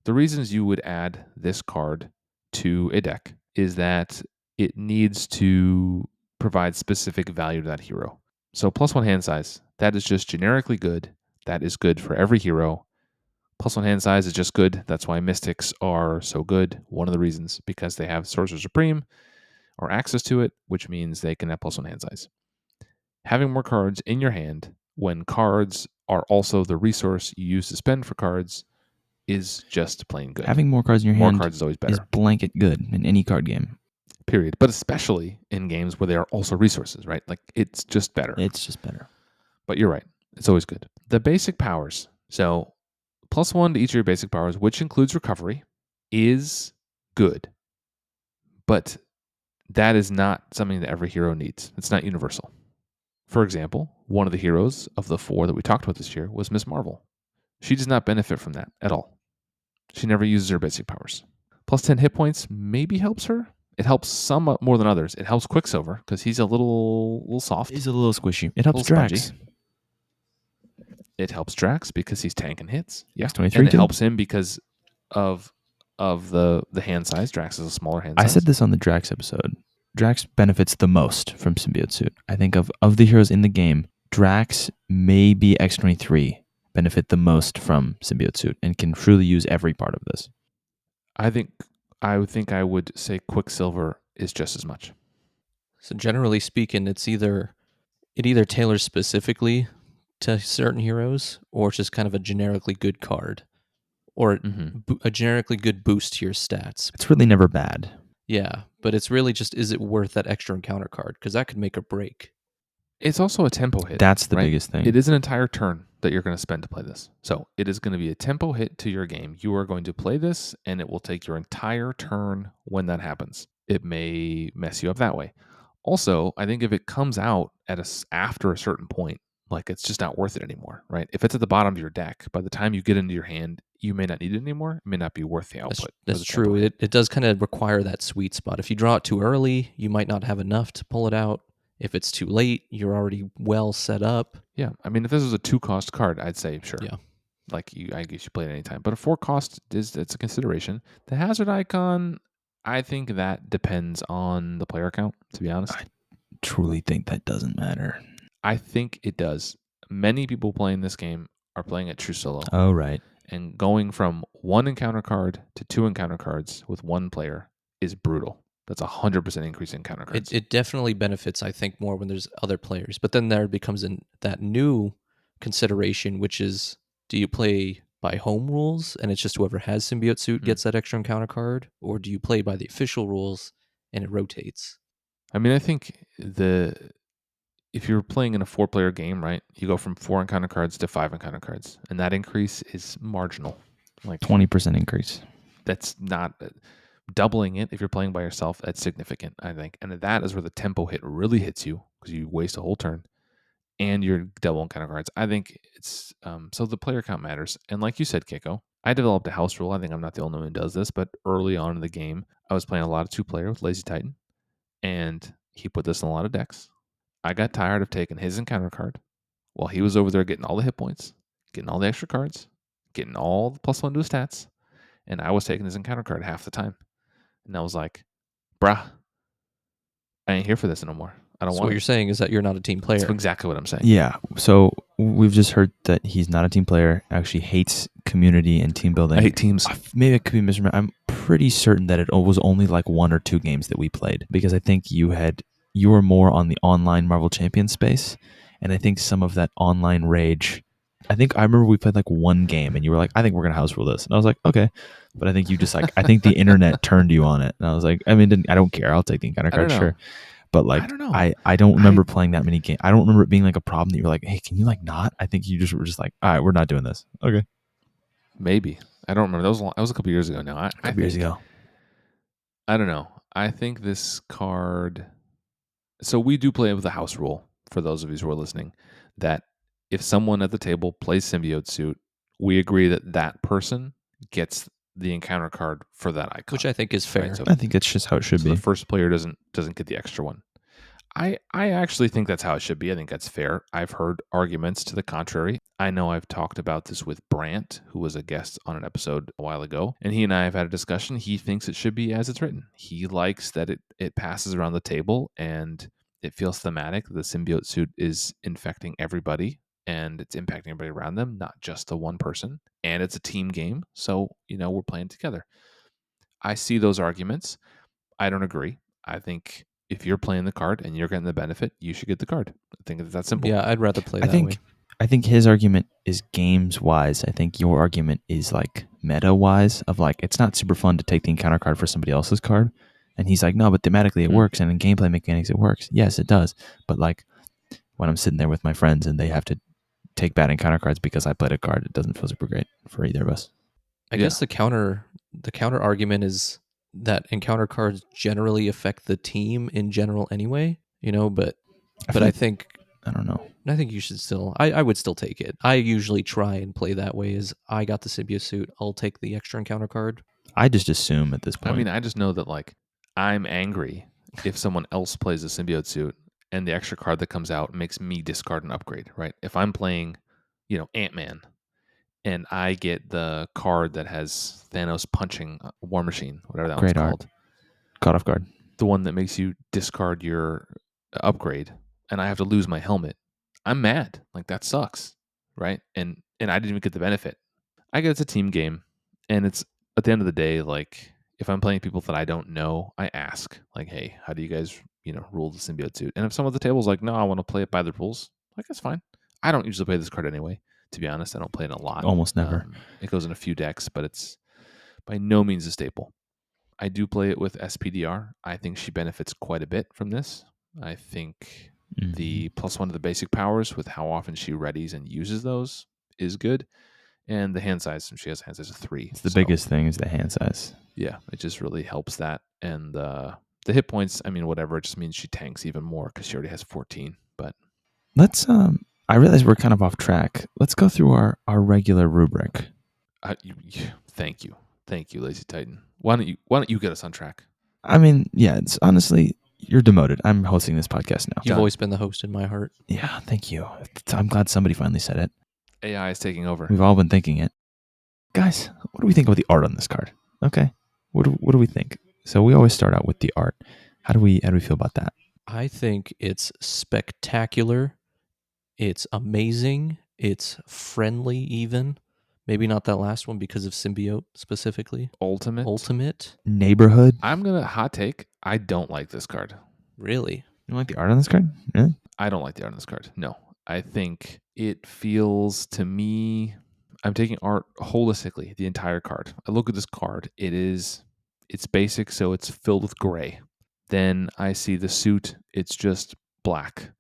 the reasons you would add this card to a deck is that it needs to provide specific value to that hero. So +1 hand size, that is just generically good. That is good for every hero. +1 hand size is just good. That's why Mystics are so good. One of the reasons, because they have Sorcerer Supreme or access to it, which means they can have +1 hand size. Having more cards in your hand when cards are also the resource you use to spend for cards is just plain good. Having more cards in your hand cards is always better. Is blanket good in any card game. Period. But especially in games where they are also resources, right? Like, it's just better. It's just better. But you're right. It's always good. The basic powers. So +1 to each of your basic powers, which includes recovery, is good. But that is not something that every hero needs. It's not universal. For example, one of the heroes of the 4 that we talked about this year was Miss Marvel. She does not benefit from that at all. She never uses her basic powers. Plus 10 hit points maybe helps her. It helps some more than others. It helps Quicksilver because he's a little soft. He's a little squishy. It helps little Drax. spongy. It helps Drax because he's tanking hits. Yeah, X-23 and it too. helps him because of the hand size. Drax is a smaller hand size. I said this on the Drax episode. Drax benefits the most from Symbiote Suit. I think of the heroes in the game, Drax, maybe X-23 benefit the most from Symbiote Suit and can truly use every part of this. I would say Quicksilver is just as much. So generally speaking, it either tailors specifically to certain heroes, or it's just kind of a generically good card, or a generically good boost to your stats. It's really never bad. Yeah, but it's really just, is it worth that extra encounter card? Because that could make or break. It's also a tempo hit. That's the right? biggest thing. It is an entire turn that you're going to spend to play this. So it is going to be a tempo hit to your game. You are going to play this, and it will take your entire turn when that happens. It may mess you up that way. Also, I think if it comes out after a certain point, like it's just not worth it anymore, right? If it's at the bottom of your deck, by the time you get into your hand, you may not need it anymore. It may not be worth the output. That's true. It does kind of require that sweet spot. If you draw it too early, you might not have enough to pull it out. If it's too late, you're already well set up. Yeah. I mean, if this was a 2-cost card, I'd say sure. Yeah. Like I guess you play it anytime. But a 4-cost it's a consideration. The hazard icon, I think that depends on the player count, to be honest. I truly think that doesn't matter. I think it does. Many people playing this game are playing it true solo. Oh, right. And going from 1 encounter card to 2 encounter cards with 1 player is brutal. That's 100% increase in encounter cards. It definitely benefits, I think, more when there's other players. But then there becomes that new consideration, which is, do you play by home rules and it's just whoever has Symbiote Suit gets that extra encounter card? Or do you play by the official rules and it rotates? I mean, I think if you're playing in a 4-player game, right, you go from 4 encounter cards to 5 encounter cards, and that increase is marginal, like 20% increase. That's not doubling it. If you're playing by yourself, that's significant, I think, and that is where the tempo hit really hits you because you waste a whole turn, and you're double encounter cards. I think it's so the player count matters, and like you said, Kaeko, I developed a house rule. I think I'm not the only one who does this, but early on in the game, I was playing a lot of 2-player with Lazy Titan, and he put this in a lot of decks. I got tired of taking his encounter card while he was over there getting all the hit points, getting all the extra cards, getting all the +1 to his stats, and I was taking his encounter card half the time. And I was like, bruh, I ain't here for this no more. I don't So want what you're saying is that you're not a team player. That's exactly what I'm saying. Yeah. So we've just heard that he's not a team player, actually hates community and team building. I hate teams. Maybe I could be misremembering. I'm pretty certain that it was only like 1 or 2 games that we played, because I think you were more on the online Marvel Champions space, and I think some of that online rage. I remember we played like 1 game, and you were like, "I think we're gonna house rule this," and I was like, "Okay," but I think you just like, I think the internet turned you on it, and I was like, I mean, I don't care, I'll take the encounter card, sure, but like, I don't know. I don't remember playing that many games. I don't remember it being like a problem that you were like, "Hey, can you like not?" I think you just were just like, "All right, we're not doing this." Okay, maybe I don't remember. That was a couple years ago now. a couple years ago. I don't know. I think this card. So we do play with the house rule, for those of you who are listening, that if someone at the table plays Symbiote Suit, we agree that that person gets the encounter card for that icon, which I think is fair. Right? So, I think it's just how it should be. The first player doesn't get the extra one. I actually think that's how it should be. I think that's fair. I've heard arguments to the contrary. I know I've talked about this with Brant, who was a guest on an episode a while ago, and he and I have had a discussion. He thinks it should be as it's written. He likes that it passes around the table and it feels thematic. The Symbiote Suit is infecting everybody and it's impacting everybody around them, not just the one person. And it's a team game, so we're playing together. I see those arguments. I don't agree. I think if you're playing the card and you're getting the benefit, you should get the card. I think it's that simple. Yeah, I'd rather play that way. I think his argument is games wise. I think your argument is like meta wise, of like, it's not super fun to take the encounter card for somebody else's card. And he's like, no, but thematically it works, and in gameplay mechanics it works. Yes, it does. But like, when I'm sitting there with my friends and they have to take bad encounter cards because I played a card, it doesn't feel super great for either of us. I guess the counter argument is that encounter cards generally affect the team in general anyway, but I think I don't know. I think you should still. I would still take it. I usually try and play that way. Is I got the symbiote suit, I'll take the extra encounter card. I just assume at this I point. mean, I just know that like I'm angry if someone else plays a symbiote suit and the extra card that comes out makes me discard an upgrade, right? If I'm playing, Ant-Man and I get the card that has Thanos punching War Machine, whatever that one's Great art. called, Caught off guard. the one that makes you discard your upgrade, and I have to lose my helmet, I'm mad. Like that sucks, right? And I didn't even get the benefit. I get it's a team game, and it's at the end of the day, like if I'm playing people that I don't know, I ask like, "Hey, how do you guys, rule the symbiote suit?" And if someone at the table's like, "No, I want to play it by the rules," like that's fine. I don't usually play this card anyway. To be honest, I don't play it a lot. Almost never. It goes in a few decks, but it's by no means a staple. I do play it with SPDR. I think she benefits quite a bit from this. I think the +1 to the basic powers with how often she readies and uses those is good. And the hand size, she has a hand size of 3. It's the biggest thing is the hand size. Yeah, it just really helps that. And the hit points, I mean, whatever, it just means she tanks even more because she already has 14. But let's, I realize we're kind of off track. Let's go through our regular rubric. Thank you, Lazy Titan. Why don't you get us on track? I mean, yeah, it's honestly, you're demoted. I'm hosting this podcast now. You've always been the host in my heart. Yeah, thank you. I'm glad somebody finally said it. AI is taking over. We've all been thinking it. Guys, what do we think about the art on this card? Okay. What do we think? So we always start out with the art. How do we feel about that? I think it's spectacular. It's amazing. It's friendly even. Maybe not that last one because of Symbiote specifically. Ultimate. Neighborhood. I'm going to hot take. I don't like this card. Really? You don't like the art on this card? Really? I don't like the art on this card. No. I think it feels to me, I'm taking art holistically, the entire card. I look at this card. It's basic, so it's filled with gray. Then I see the suit. It's just black.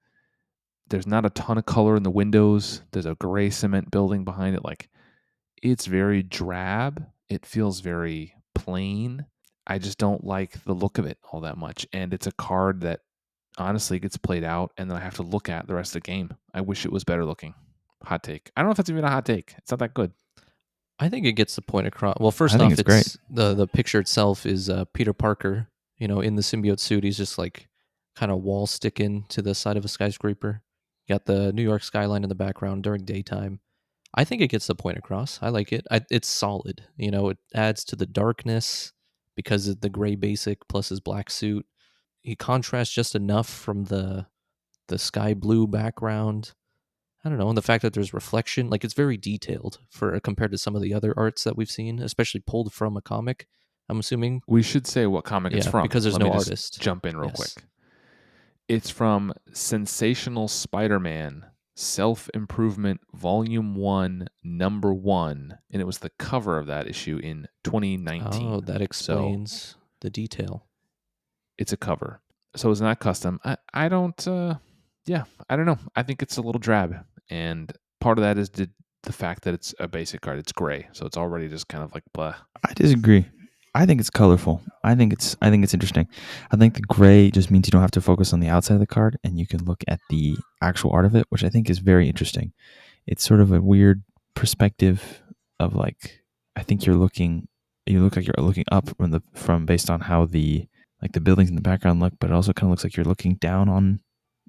There's not a ton of color in the windows. There's a gray cement building behind it. Like, it's very drab. It feels very plain. I just don't like the look of it all that much. And it's a card that honestly gets played out and then I have to look at the rest of the game. I wish it was better looking. Hot take. I don't know if that's even a hot take. It's not that good. I think it gets the point across. Well, first I think off, it's great. The picture itself is Peter Parker, in the symbiote suit. He's just like kind of wall sticking to the side of a skyscraper. You got the New York skyline in the background during daytime. I think it gets the point across. I like it. It's solid. It adds to the darkness because of the gray basic plus his black suit. He contrasts just enough from the sky blue background. I don't know, and the fact that there's reflection, like it's very detailed for compared to some of the other arts that we've seen, especially pulled from a comic. I'm assuming. We should say what comic it's from because there's Let no me just artist. Jump in real Yes. quick. It's from Sensational Spider-Man, Self-Improvement Volume 1, Number 1, and it was the cover of that issue in 2019. Oh, that explains the detail. It's a cover. So it's not custom. I don't I don't know. I think it's a little drab, and part of that is the fact that it's a basic card. It's gray, so it's already just kind of like blah. I disagree. I think it's colorful. I think it's interesting. I think the gray just means you don't have to focus on the outside of the card and you can look at the actual art of it, which I think is very interesting. It's sort of a weird perspective of like, I think you look like you're looking up from based on how the buildings in the background look, but it also kind of looks like you're looking down on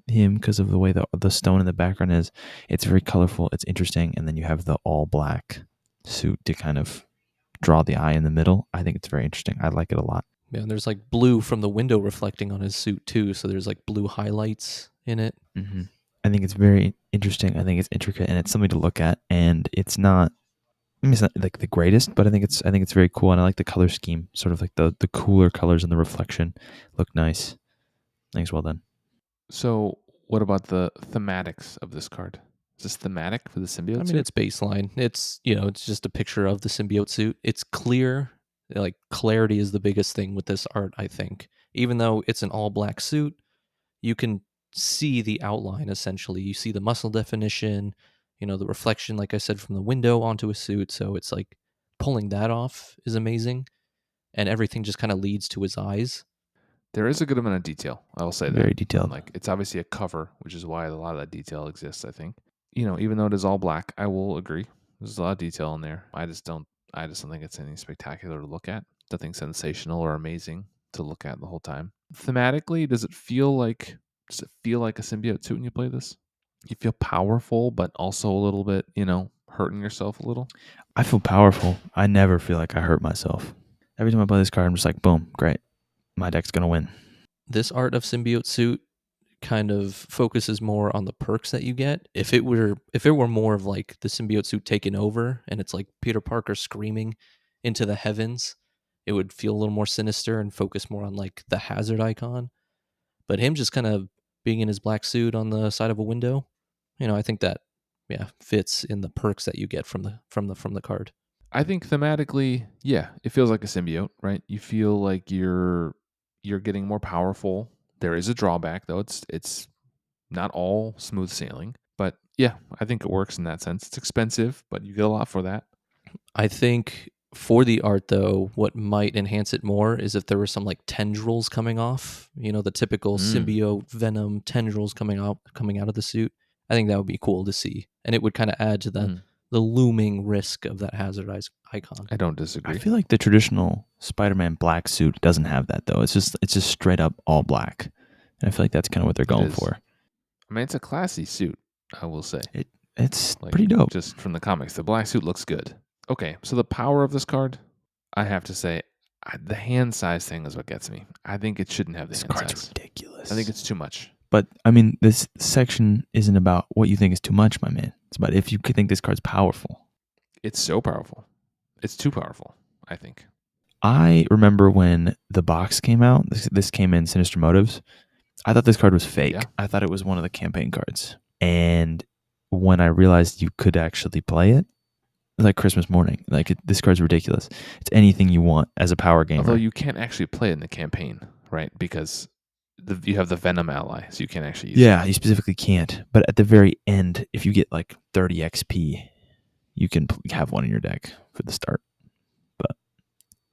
him because of the way the stone in the background is. It's very colorful. It's interesting. And then you have the all black suit to kind of draw the eye in the middle. I think it's very interesting. I like it a lot. Yeah, and there's like blue from the window reflecting on his suit too, so there's like blue highlights in it. Mm-hmm. I think it's very interesting. I think it's intricate and it's something to look at. And it's not like the greatest, but I think it's very cool. And I like the color scheme, sort of like the cooler colors and the reflection look nice. I think it's well done. So what about the thematics of this card? Is this thematic for the symbiote suit? It's baseline. It's it's just a picture of the symbiote suit. It's clear. Like clarity is the biggest thing with this art, I think. Even though it's an all black suit, you can see the outline essentially. You see the muscle definition, the reflection, like I said, from the window onto a suit. So it's like pulling that off is amazing. And everything just kind of leads to his eyes. There is a good amount of detail. I will say that. Very detailed. Like, it's obviously a cover, which is why a lot of that detail exists, I think. Even though it is all black, I will agree. There's a lot of detail in there. I just don't think it's anything spectacular to look at. Nothing sensational or amazing to look at the whole time. Thematically, does it feel like a symbiote suit when you play this? You feel powerful, but also a little bit, hurting yourself a little? I feel powerful. I never feel like I hurt myself. Every time I play this card, I'm just like, boom, great. My deck's going to win. This Art of Symbiote suit kind of focuses more on the perks that you get. If it were more of like the symbiote suit taking over and it's like Peter Parker screaming into the heavens, it would feel a little more sinister and focus more on like the hazard icon. But him just kind of being in his black suit on the side of a window, I think that fits in the perks that you get from the card. I think thematically, yeah, it feels like a symbiote, right? You feel like you're getting more powerful. There is a drawback though. It's not all smooth sailing, but yeah, I think it works in that sense. It's expensive, but you get a lot for that. I think for the art though, what might enhance it more is if there were some like tendrils coming off, the typical symbiote venom tendrils coming out of the suit. I think that would be cool to see. And it would kind of add to the looming risk of that hazard icon. I don't disagree. I feel like the traditional Spider-Man black suit doesn't have that though. It's just straight up all black. And I feel like that's kind of what they're going for. I mean, it's a classy suit, I will say. It's pretty dope. Just from the comics, the black suit looks good. Okay, so the power of this card, I have to say, the hand size thing is what gets me. I think it shouldn't have the hand size. This card's ridiculous. I think it's too much. But, I mean, this section isn't about what you think is too much, my man. It's about if you could think this card's powerful. It's so powerful. It's too powerful, I think. I remember when the box came out, this came in Sinister Motives. I thought this card was fake. Yeah. I thought it was one of the campaign cards. And when I realized you could actually play it, like Christmas morning. Like this card's ridiculous. It's anything you want as a power gamer. Although you can't actually play it in the campaign, right? Because you have the Venom ally, so you can't actually use it. Yeah, you specifically can't. But at the very end, if you get like 30 XP, you can have one in your deck for the start. But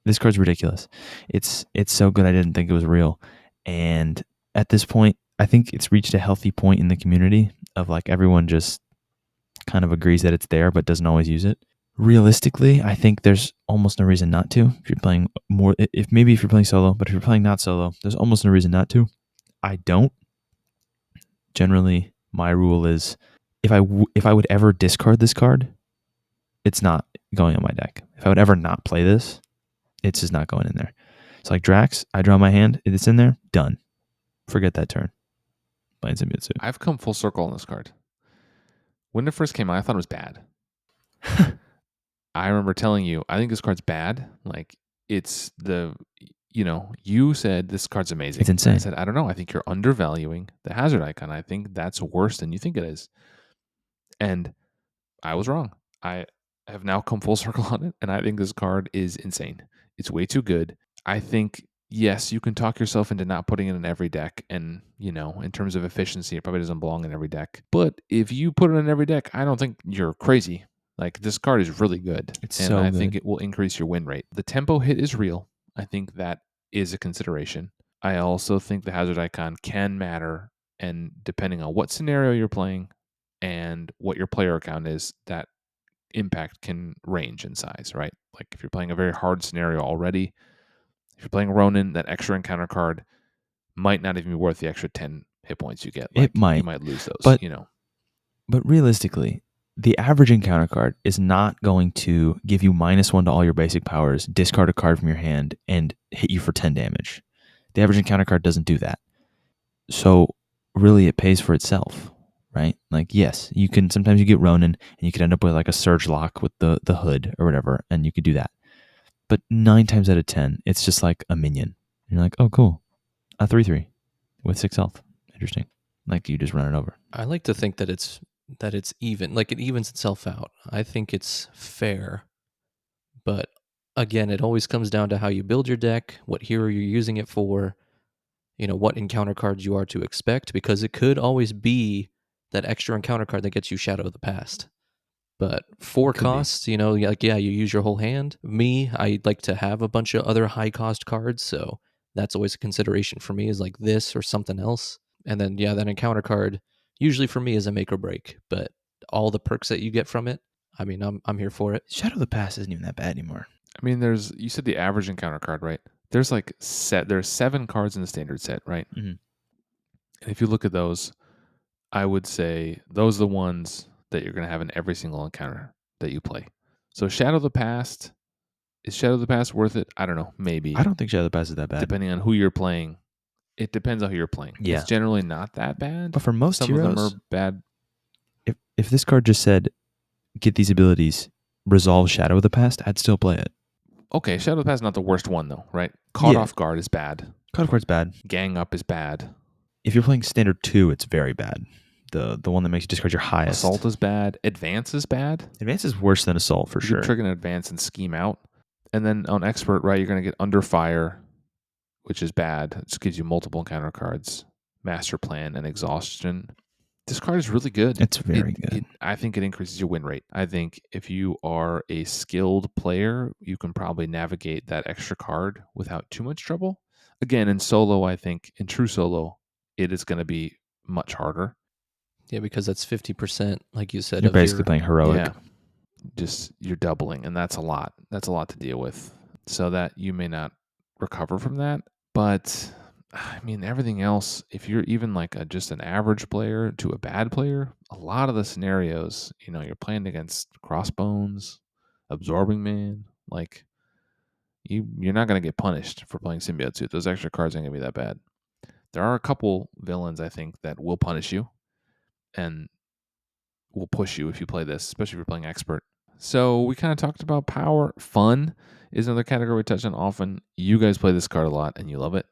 this card's ridiculous. It's so good I didn't think it was real. And at this point, I think it's reached a healthy point in the community of like everyone just kind of agrees that it's there but doesn't always use it. Realistically, I think there's almost no reason not to. If you're playing if you're playing solo, but if you're playing not solo, there's almost no reason not to. I don't. Generally, my rule is if I would ever discard this card, it's not going on my deck. If I would ever not play this, it's just not going in there. It's like Drax, I draw my hand, it's in there, done. Forget that turn. Playing Symbiote. I've come full circle on this card. When it first came out, I thought it was bad. I remember telling you, I think this card's bad. Like, it's you said this card's amazing. It's insane. I said, I don't know. I think you're undervaluing the hazard icon. I think that's worse than you think it is. And I was wrong. I have now come full circle on it, and I think this card is insane. It's way too good. I think, yes, you can talk yourself into not putting it in every deck, and, in terms of efficiency, it probably doesn't belong in every deck. But if you put it in every deck, I don't think you're crazy. Like, this card is really good. I think it will increase your win rate. The tempo hit is real. I think that is a consideration. I also think the hazard icon can matter, and depending on what scenario you're playing and what your player account is, that impact can range in size, right? Like if you're playing a very hard scenario already, if you're playing Ronin, that extra encounter card might not even be worth the extra 10 hit points you get. Like, it might. You might lose those, But realistically, the average encounter card is not going to give you -1 to all your basic powers, discard a card from your hand, and hit you for 10 damage. The average encounter card doesn't do that. So really it pays for itself, right? Like, yes, sometimes you get Ronin, and you could end up with like a Surge Lock with the hood or whatever, and you could do that. But 9 times out of 10, it's just like a minion. You're like, oh, cool. A 3/3 with 6 health. Interesting. Like, you just run it over. I like to think that it's even, like it evens itself out. I think it's fair. But again, it always comes down to how you build your deck, what hero you're using it for, what encounter cards you are to expect, because it could always be that extra encounter card that gets you Shadow of the Past. But for costs, you use your whole hand. Me, I like to have a bunch of other high cost cards, so that's always a consideration for me, is like this or something else. And then, then encounter card usually for me is a make or break. But all the perks that you get from it, I mean, I'm here for it. Shadow of the Past isn't even that bad anymore. I mean, you said the average encounter card, right? There's there's 7 cards in the standard set, right? Mm-hmm. And if you look at those, I would say those are the ones that you're going to have in every single encounter that you play. So Shadow of the Past, is Shadow of the Past worth it? I don't know. Maybe. I don't think Shadow of the Past is that bad. Depending on who you're playing. It depends on who you're playing. Yeah. It's generally not that bad. But for most Some heroes, of them are bad. If this card just said, get these abilities, resolve Shadow of the Past, I'd still play it. Okay, Shadow of the Past is not the worst one, though, right? Caught Off Guard is bad. Caught Off Guard's bad. Gang Up is bad. If you're playing Standard 2, it's very bad. The one that makes you discard your highest. Assault is bad. Advance is bad. Advance is worse than Assault, for sure. You're triggering Advance and Scheme Out. And then on Expert, right, you're going to get Under Fire, which is bad. It just gives you multiple encounter cards. Master Plan and Exhaustion. This card is really good. It's very good. I think it increases your win rate. I think if you are a skilled player, you can probably navigate that extra card without too much trouble. Again, in solo, I think, in true solo, it is going to be much harder. Yeah, because that's 50%, like you said. You're basically playing heroic. Yeah, just you're doubling, and that's a lot. That's a lot to deal with. So that you may not recover from that. But I mean, everything else, if you're even like just an average player to a bad player, a lot of the scenarios, you're playing against Crossbones, Absorbing Man, like you're not going to get punished for playing Symbiote Suit. Those extra cards aren't going to be that bad. There are a couple villains, I think, that will punish you and will push you if you play this, especially if you're playing Expert. So we kind of talked about power. Fun is another category we touch on often. You guys play this card a lot and you love it.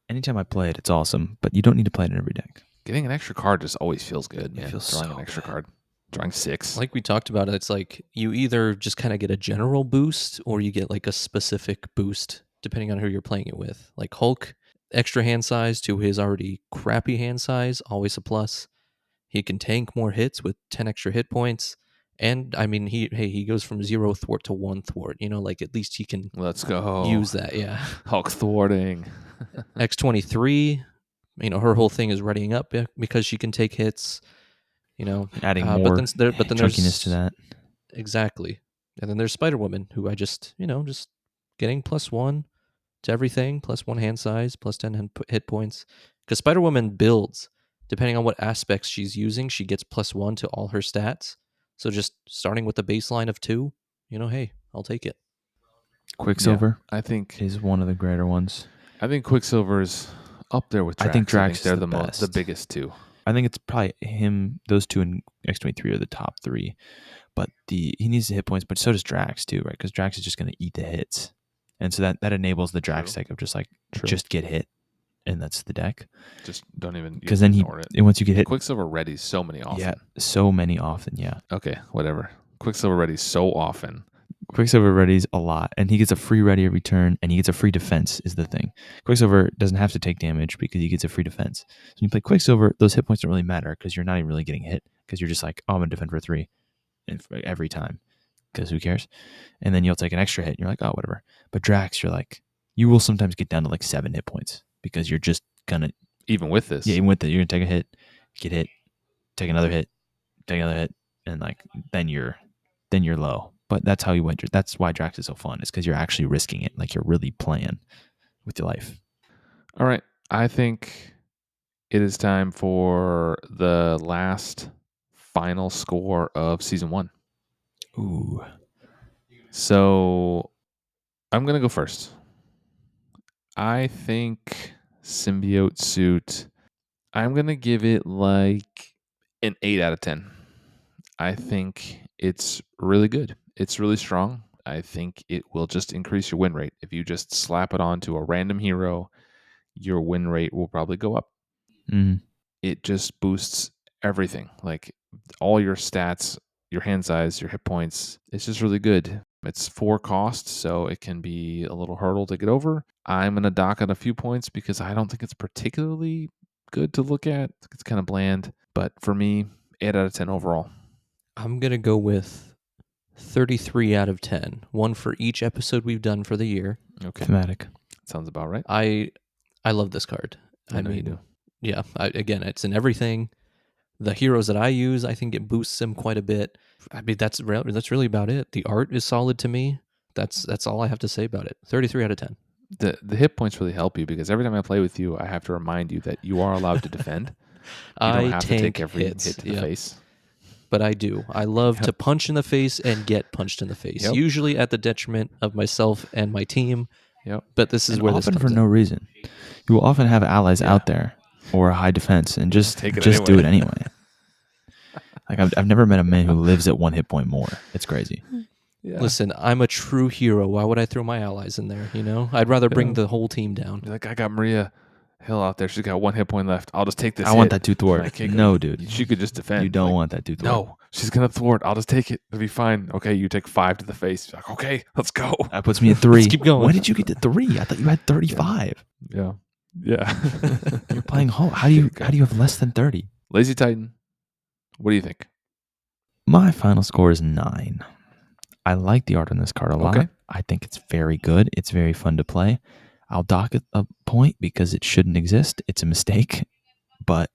Anytime I play it, it's awesome, but you don't need to play it in every deck. Getting an extra card just always feels good, man. It feels Drawing so an extra good. card. Drawing 6. Like we talked about, it's like you either just kind of get a general boost or you get like a specific boost depending on who you're playing it with. Like Hulk, extra hand size to his already crappy hand size, always a plus. He can tank more hits with 10 extra hit points. And I mean, he goes from 0 thwart to 1 thwart. Like at least he can Let's go. use that. Yeah. Hulk thwarting. X-23, her whole thing is readying up because she can take hits. Adding more but then chunkiness to that. Exactly. And then there's Spider-Woman, who I just getting +1 to everything, +1 hand size, +10 hit points. Because Spider-Woman builds, depending on what aspects she's using, she gets +1 to all her stats. So just starting with a baseline of 2, hey, I'll take it. Quicksilver, I think, is one of the greater ones. I think Quicksilver's up there with Drax. I think Drax they're is the the biggest two. I think it's probably him. Those two and X-23 are the top 3. But he needs the hit points, but so does Drax too, right? Because Drax is just going to eat the hits. And so that enables the Drax deck of just like, just get hit. And that's the deck. Just don't even, because then once you get hit. Quicksilver readies so many often. Yeah, so many often, yeah. Okay, whatever. Quicksilver readies so often. Quicksilver readies a lot, and he gets a free ready every turn, and he gets a free defense is the thing. Quicksilver doesn't have to take damage because he gets a free defense. So when you play Quicksilver, those hit points don't really matter because you're not even really getting hit because you're just like, oh, I'm going to defend for 3 every time because who cares? And then you'll take an extra hit, and you're like, oh, whatever. But Drax, you're like, you will sometimes get down to like 7 hit points because you're just going to... Even with this. Yeah, even with it, you're going to take a hit, get hit, take another hit, and like then you're low. But that's how you win. That's why Drax is so fun. It's because you're actually risking it. Like you're really playing with your life. All right. I think it is time for the last final score of season 1. Ooh. So I'm going to go first. I think Symbiote Suit, I'm going to give it like an 8 out of 10. I think it's really good. It's really strong. I think it will just increase your win rate. If you just slap it onto a random hero, your win rate will probably go up. Mm. It just boosts everything. Like all your stats, your hand size, your hit points. It's just really good. It's 4 costs, so it can be a little hurdle to get over. I'm going to dock it a few points because I don't think it's particularly good to look at. It's kind of bland. But for me, 8 out of 10 overall. I'm going to go with 33 out of 10. One for each episode we've done for the year. Okay. Thematic. Sounds about right. I I love this card. I know you do. Yeah. Again, it's in everything. The heroes that I use, I think it boosts them quite a bit. I mean, that's really about it. The art is solid to me. That's all I have to say about it. 33 out of 10. The hit points really help you because every time I play with you, I have to remind you that you are allowed to defend. You don't I have to tank take every hits. hit to the face. But I do. I love to punch in the face and get punched in the face, usually at the detriment of myself and my team. Yep. But this is And where this often comes for in. no reason. You will often have allies out there or a high defense and just take it do it anyway. Like I've never met a man who lives at 1 hit point more. It's crazy. Yeah. Listen, I'm a true hero. Why would I throw my allies in there? I'd rather bring the whole team down. Like, I got Maria Hill out there. She's got 1 hit point left. I'll just take this. I want that to thwart. Like, Kaeko, no, dude. She could just defend. You don't want that to thwart. No, she's gonna thwart. I'll just take it. It'll be fine. Okay, you take 5 to the face. Like, okay, let's go. That puts me at 3. Let's keep going. When did you get to 3? I thought you had 35. Yeah. You're playing home. How do you have less than 30? Lazy Titan. What do you think? My final score is 9. I like the art on this card a lot. Okay. I think it's very good. It's very fun to play. I'll dock it a point because it shouldn't exist. It's a mistake, but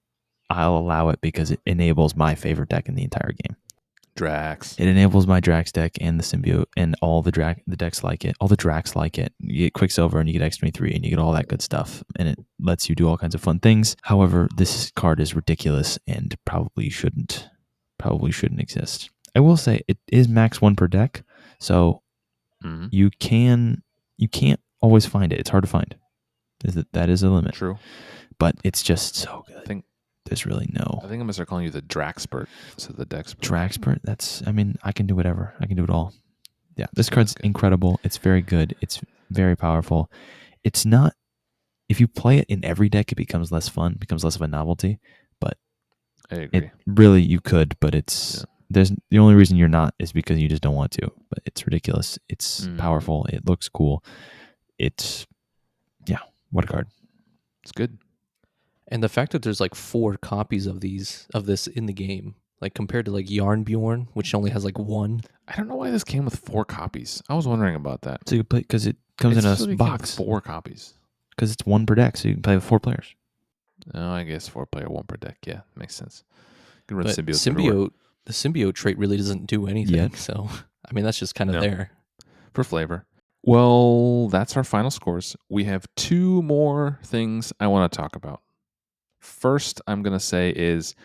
I'll allow it because it enables my favorite deck in the entire game. Drax. It enables my Drax deck and the Symbiote and all the decks like it. All the Drax like it. You get Quicksilver and you get X-23 and you get all that good stuff. And it lets you do all kinds of fun things. However, this card is ridiculous and probably shouldn't exist. I will say it is max 1 per deck. So you can't always find it. It's hard to find. That is a limit. True. But it's just so good. I think there's really no. I think I'm gonna start calling you the Draxpert. So the Dexpert. Draxpert. I can do whatever. I can do it all. Yeah, this card's incredible. It's very good. It's very powerful. It's not. If you play it in every deck, it becomes less fun. Becomes less of a novelty. But I agree. You could. But it's there's the only reason you're not is because you just don't want to. But it's ridiculous. It's powerful. It looks cool. It's what a card. It's good. And the fact that there's like 4 copies of this in the game, like compared to like Yarnbjorn, which only has like 1. I don't know why this came with 4 copies. I was wondering about that. So you play because it comes in a box. 4 copies. Because it's 1 per deck, so you can play with 4 players. Oh, I guess 4 player, 1 per deck. Yeah, makes sense. You can run But Symbiote. The Symbiote trait really doesn't do anything. Yet. So I mean, that's just kind of there for flavor. Well, that's our final scores. We have 2 more things I want to talk about. First, I'm going to say is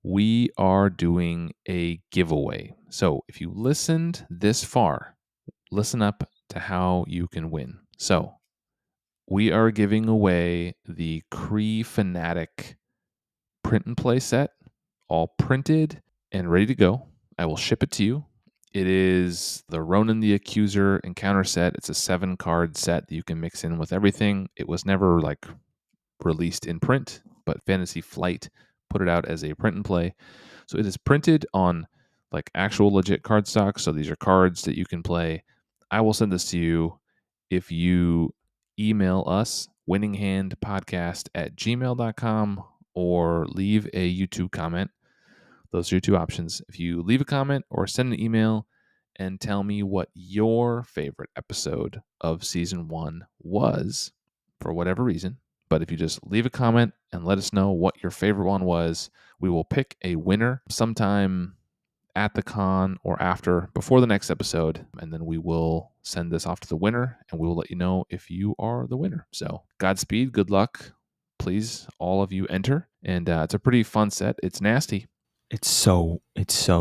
we are doing a giveaway. So if you listened this far, listen up to how you can win. So we are giving away the Kree Fanatic print and play set, all printed and ready to go. I will ship it to you. It is the Ronan the Accuser encounter set. It's a 7-card set that you can mix in with everything. It was never like released in print, but Fantasy Flight put it out as a print and play. So it is printed on like actual legit cardstock. So these are cards that you can play. I will send this to you if you email us winninghandpodcast@gmail.com or leave a YouTube comment. Those are your 2 options. If you leave a comment or send an email and tell me what your favorite episode of season 1 was for whatever reason, but if you just leave a comment and let us know what your favorite one was, we will pick a winner sometime at the con or before the next episode, and then we will send this off to the winner and we will let you know if you are the winner. So Godspeed, good luck. Please, all of you enter. And it's a pretty fun set. It's nasty. It's so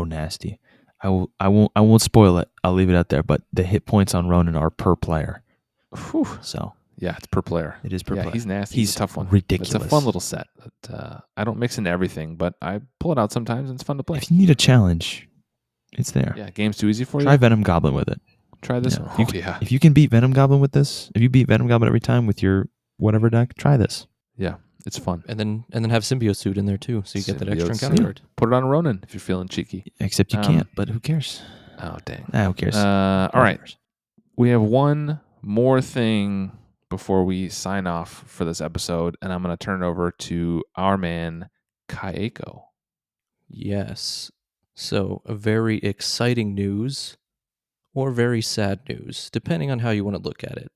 nasty. I won't spoil it. I'll leave it out there. But the hit points on Ronan are per player. Whew. So yeah, it's per player. It is per player. He's nasty. He's a tough one. Ridiculous. It's a fun little set. I don't mix into everything, but I pull it out sometimes and it's fun to play. If you need a challenge, it's there. Yeah, game's too easy for you. Try Venom Goblin with it. Try this one. If you can beat Venom Goblin with this, if you beat Venom Goblin every time with your whatever deck, try this. Yeah, it's fun. And then have Symbiote suit in there too, so you get that extra encounter card. Put it on Ronan if you're feeling cheeky. Except you can't, but who cares? Oh, dang. Who cares? All right. We have one more thing before we sign off for this episode, and I'm going to turn it over to our man, Kaeko. Yes. So, a very exciting news or very sad news, depending on how you want to look at it.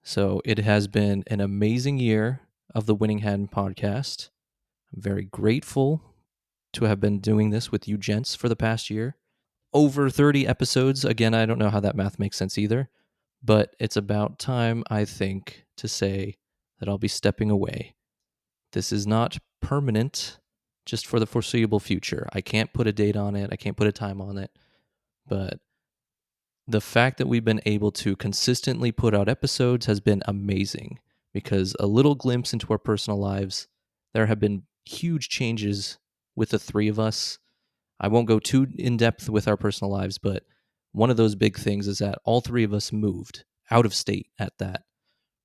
So, it has been an amazing year of the Winning Hand podcast. I'm very grateful to have been doing this with you gents for the past year. Over 30 episodes. Again, I don't know how that math makes sense either, but it's about time, I think, to say that I'll be stepping away. This is not permanent, just for the foreseeable future. I can't put a date on it. I can't put a time on it, but the fact that we've been able to consistently put out episodes has been amazing, because a little glimpse into our personal lives, there have been huge changes with the three of us. I won't go too in depth with our personal lives, but one of those big things is that all three of us moved out of state at that,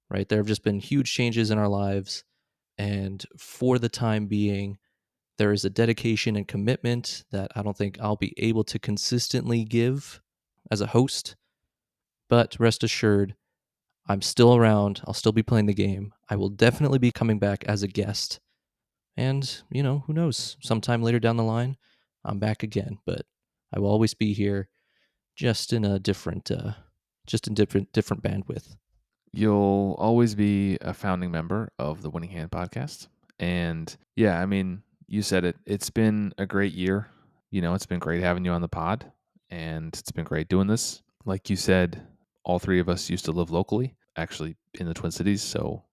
right? There have just been huge changes in our lives. And for the time being, there is a dedication and commitment that I don't think I'll be able to consistently give as a host. But rest assured, I'm still around. I'll still be playing the game. I will definitely be coming back as a guest. And, who knows? Sometime later down the line, I'm back again. But I will always be here, just in a different, different bandwidth. You'll always be a founding member of the Winning Hand podcast. And yeah, I mean, you said it. It's been a great year. It's been great having you on the pod, and it's been great doing this. Like you said, all three of us used to live locally, actually in the Twin Cities. So,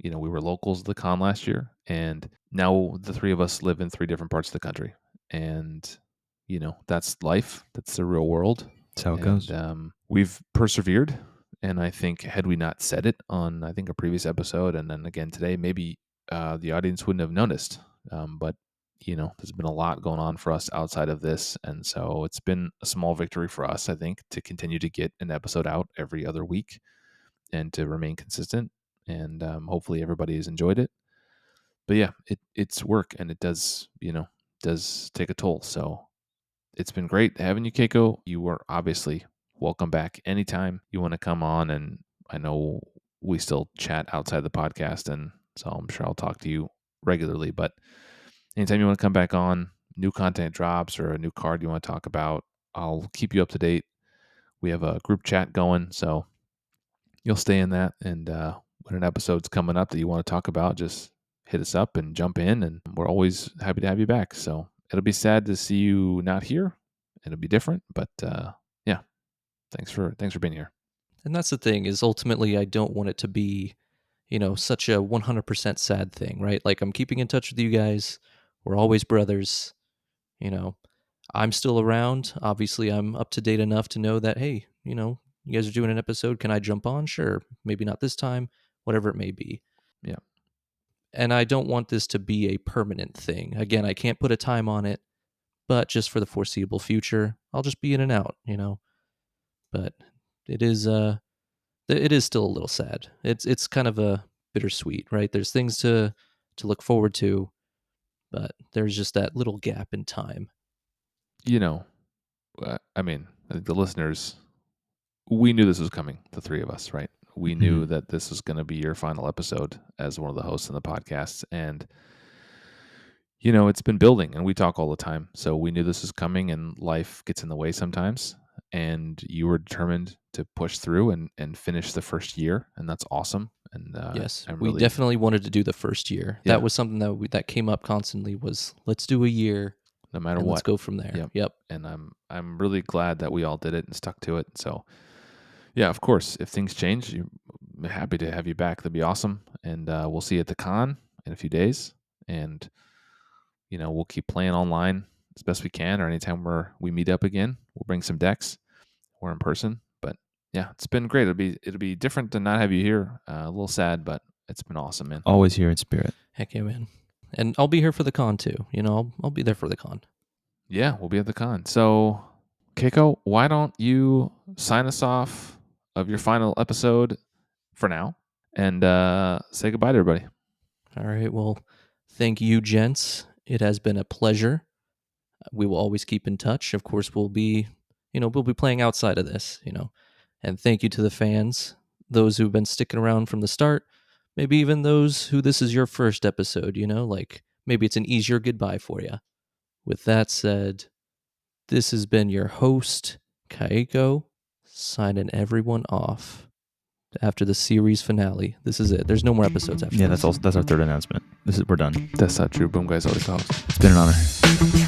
we were locals of the con last year. And now the three of us live in three different parts of the country. And, that's life. That's the real world. That's how it And goes. we've persevered. And I think had we not said it on, I think, a previous episode and then again today, maybe the audience wouldn't have noticed. But, there's been a lot going on for us outside of this. And so it's been a small victory for us, I think, to continue to get an episode out every other week and to remain consistent. And hopefully everybody has enjoyed it. But yeah, it's work, and it does take a toll. So it's been great having you, Keiko. You are obviously welcome back anytime you want to come on. And I know we still chat outside the podcast, and so I'm sure I'll talk to you regularly. But anytime you want to come back on, new content drops or a new card you want to talk about, I'll keep you up to date. We have a group chat going, so you'll stay in that. And when an episode's coming up that you want to talk about, just hit us up and jump in. And we're always happy to have you back. So it'll be sad to see you not here. It'll be different, but yeah, thanks for being here. And that's the thing, is ultimately I don't want it to be, such a 100% sad thing, right? Like, I'm keeping in touch with you guys. We're always brothers. I'm still around. Obviously, I'm up to date enough to know that, hey, you guys are doing an episode. Can I jump on? Sure. Maybe not this time, whatever it may be. Yeah. And I don't want this to be a permanent thing. Again, I can't put a time on it, but just for the foreseeable future, I'll just be in and out, But it is still a little sad. It's kind of a bittersweet, right? There's things to look forward to, but there's just that little gap in time. I mean, I think the listeners, we knew this was coming, the three of us, right? We knew that this was going to be your final episode as one of the hosts in the podcast. And, it's been building, and we talk all the time. So we knew this was coming, and life gets in the way sometimes. And you were determined to push through and finish the first year. And that's awesome. And Yes, I'm we really, definitely wanted to do the first year. Yeah. That was something that came up constantly, was let's do a year no matter and what. let's go from there. Yep. And I'm really glad that we all did it and stuck to it. So yeah, of course, if things change, I'm happy to have you back. That'd be awesome. And we'll see you at the con in a few days. And we'll keep playing online as best we can, or anytime we meet up again, we'll bring some decks. We're in person. But yeah, it's been great. It'll be different to not have you here. A little sad, but it's been awesome, man. Always here in spirit. Heck yeah, man. And I'll be here for the con too. I'll be there for the con. Yeah, we'll be at the con. So, Keiko, why don't you sign us off of your final episode for now and say goodbye to everybody. All right. Well, thank you, gents. It has been a pleasure. We will always keep in touch. Of course, we'll be playing outside of this, And thank you to the fans, those who've been sticking around from the start, maybe even those who this is your first episode, like maybe it's an easier goodbye for you. With that said, this has been your host, Kaeko, signing everyone off. after the series finale. This is it. There's no more episodes after Yeah, this. that's our third announcement. We're done. That's not true. Boom guys always host. It's been an honor.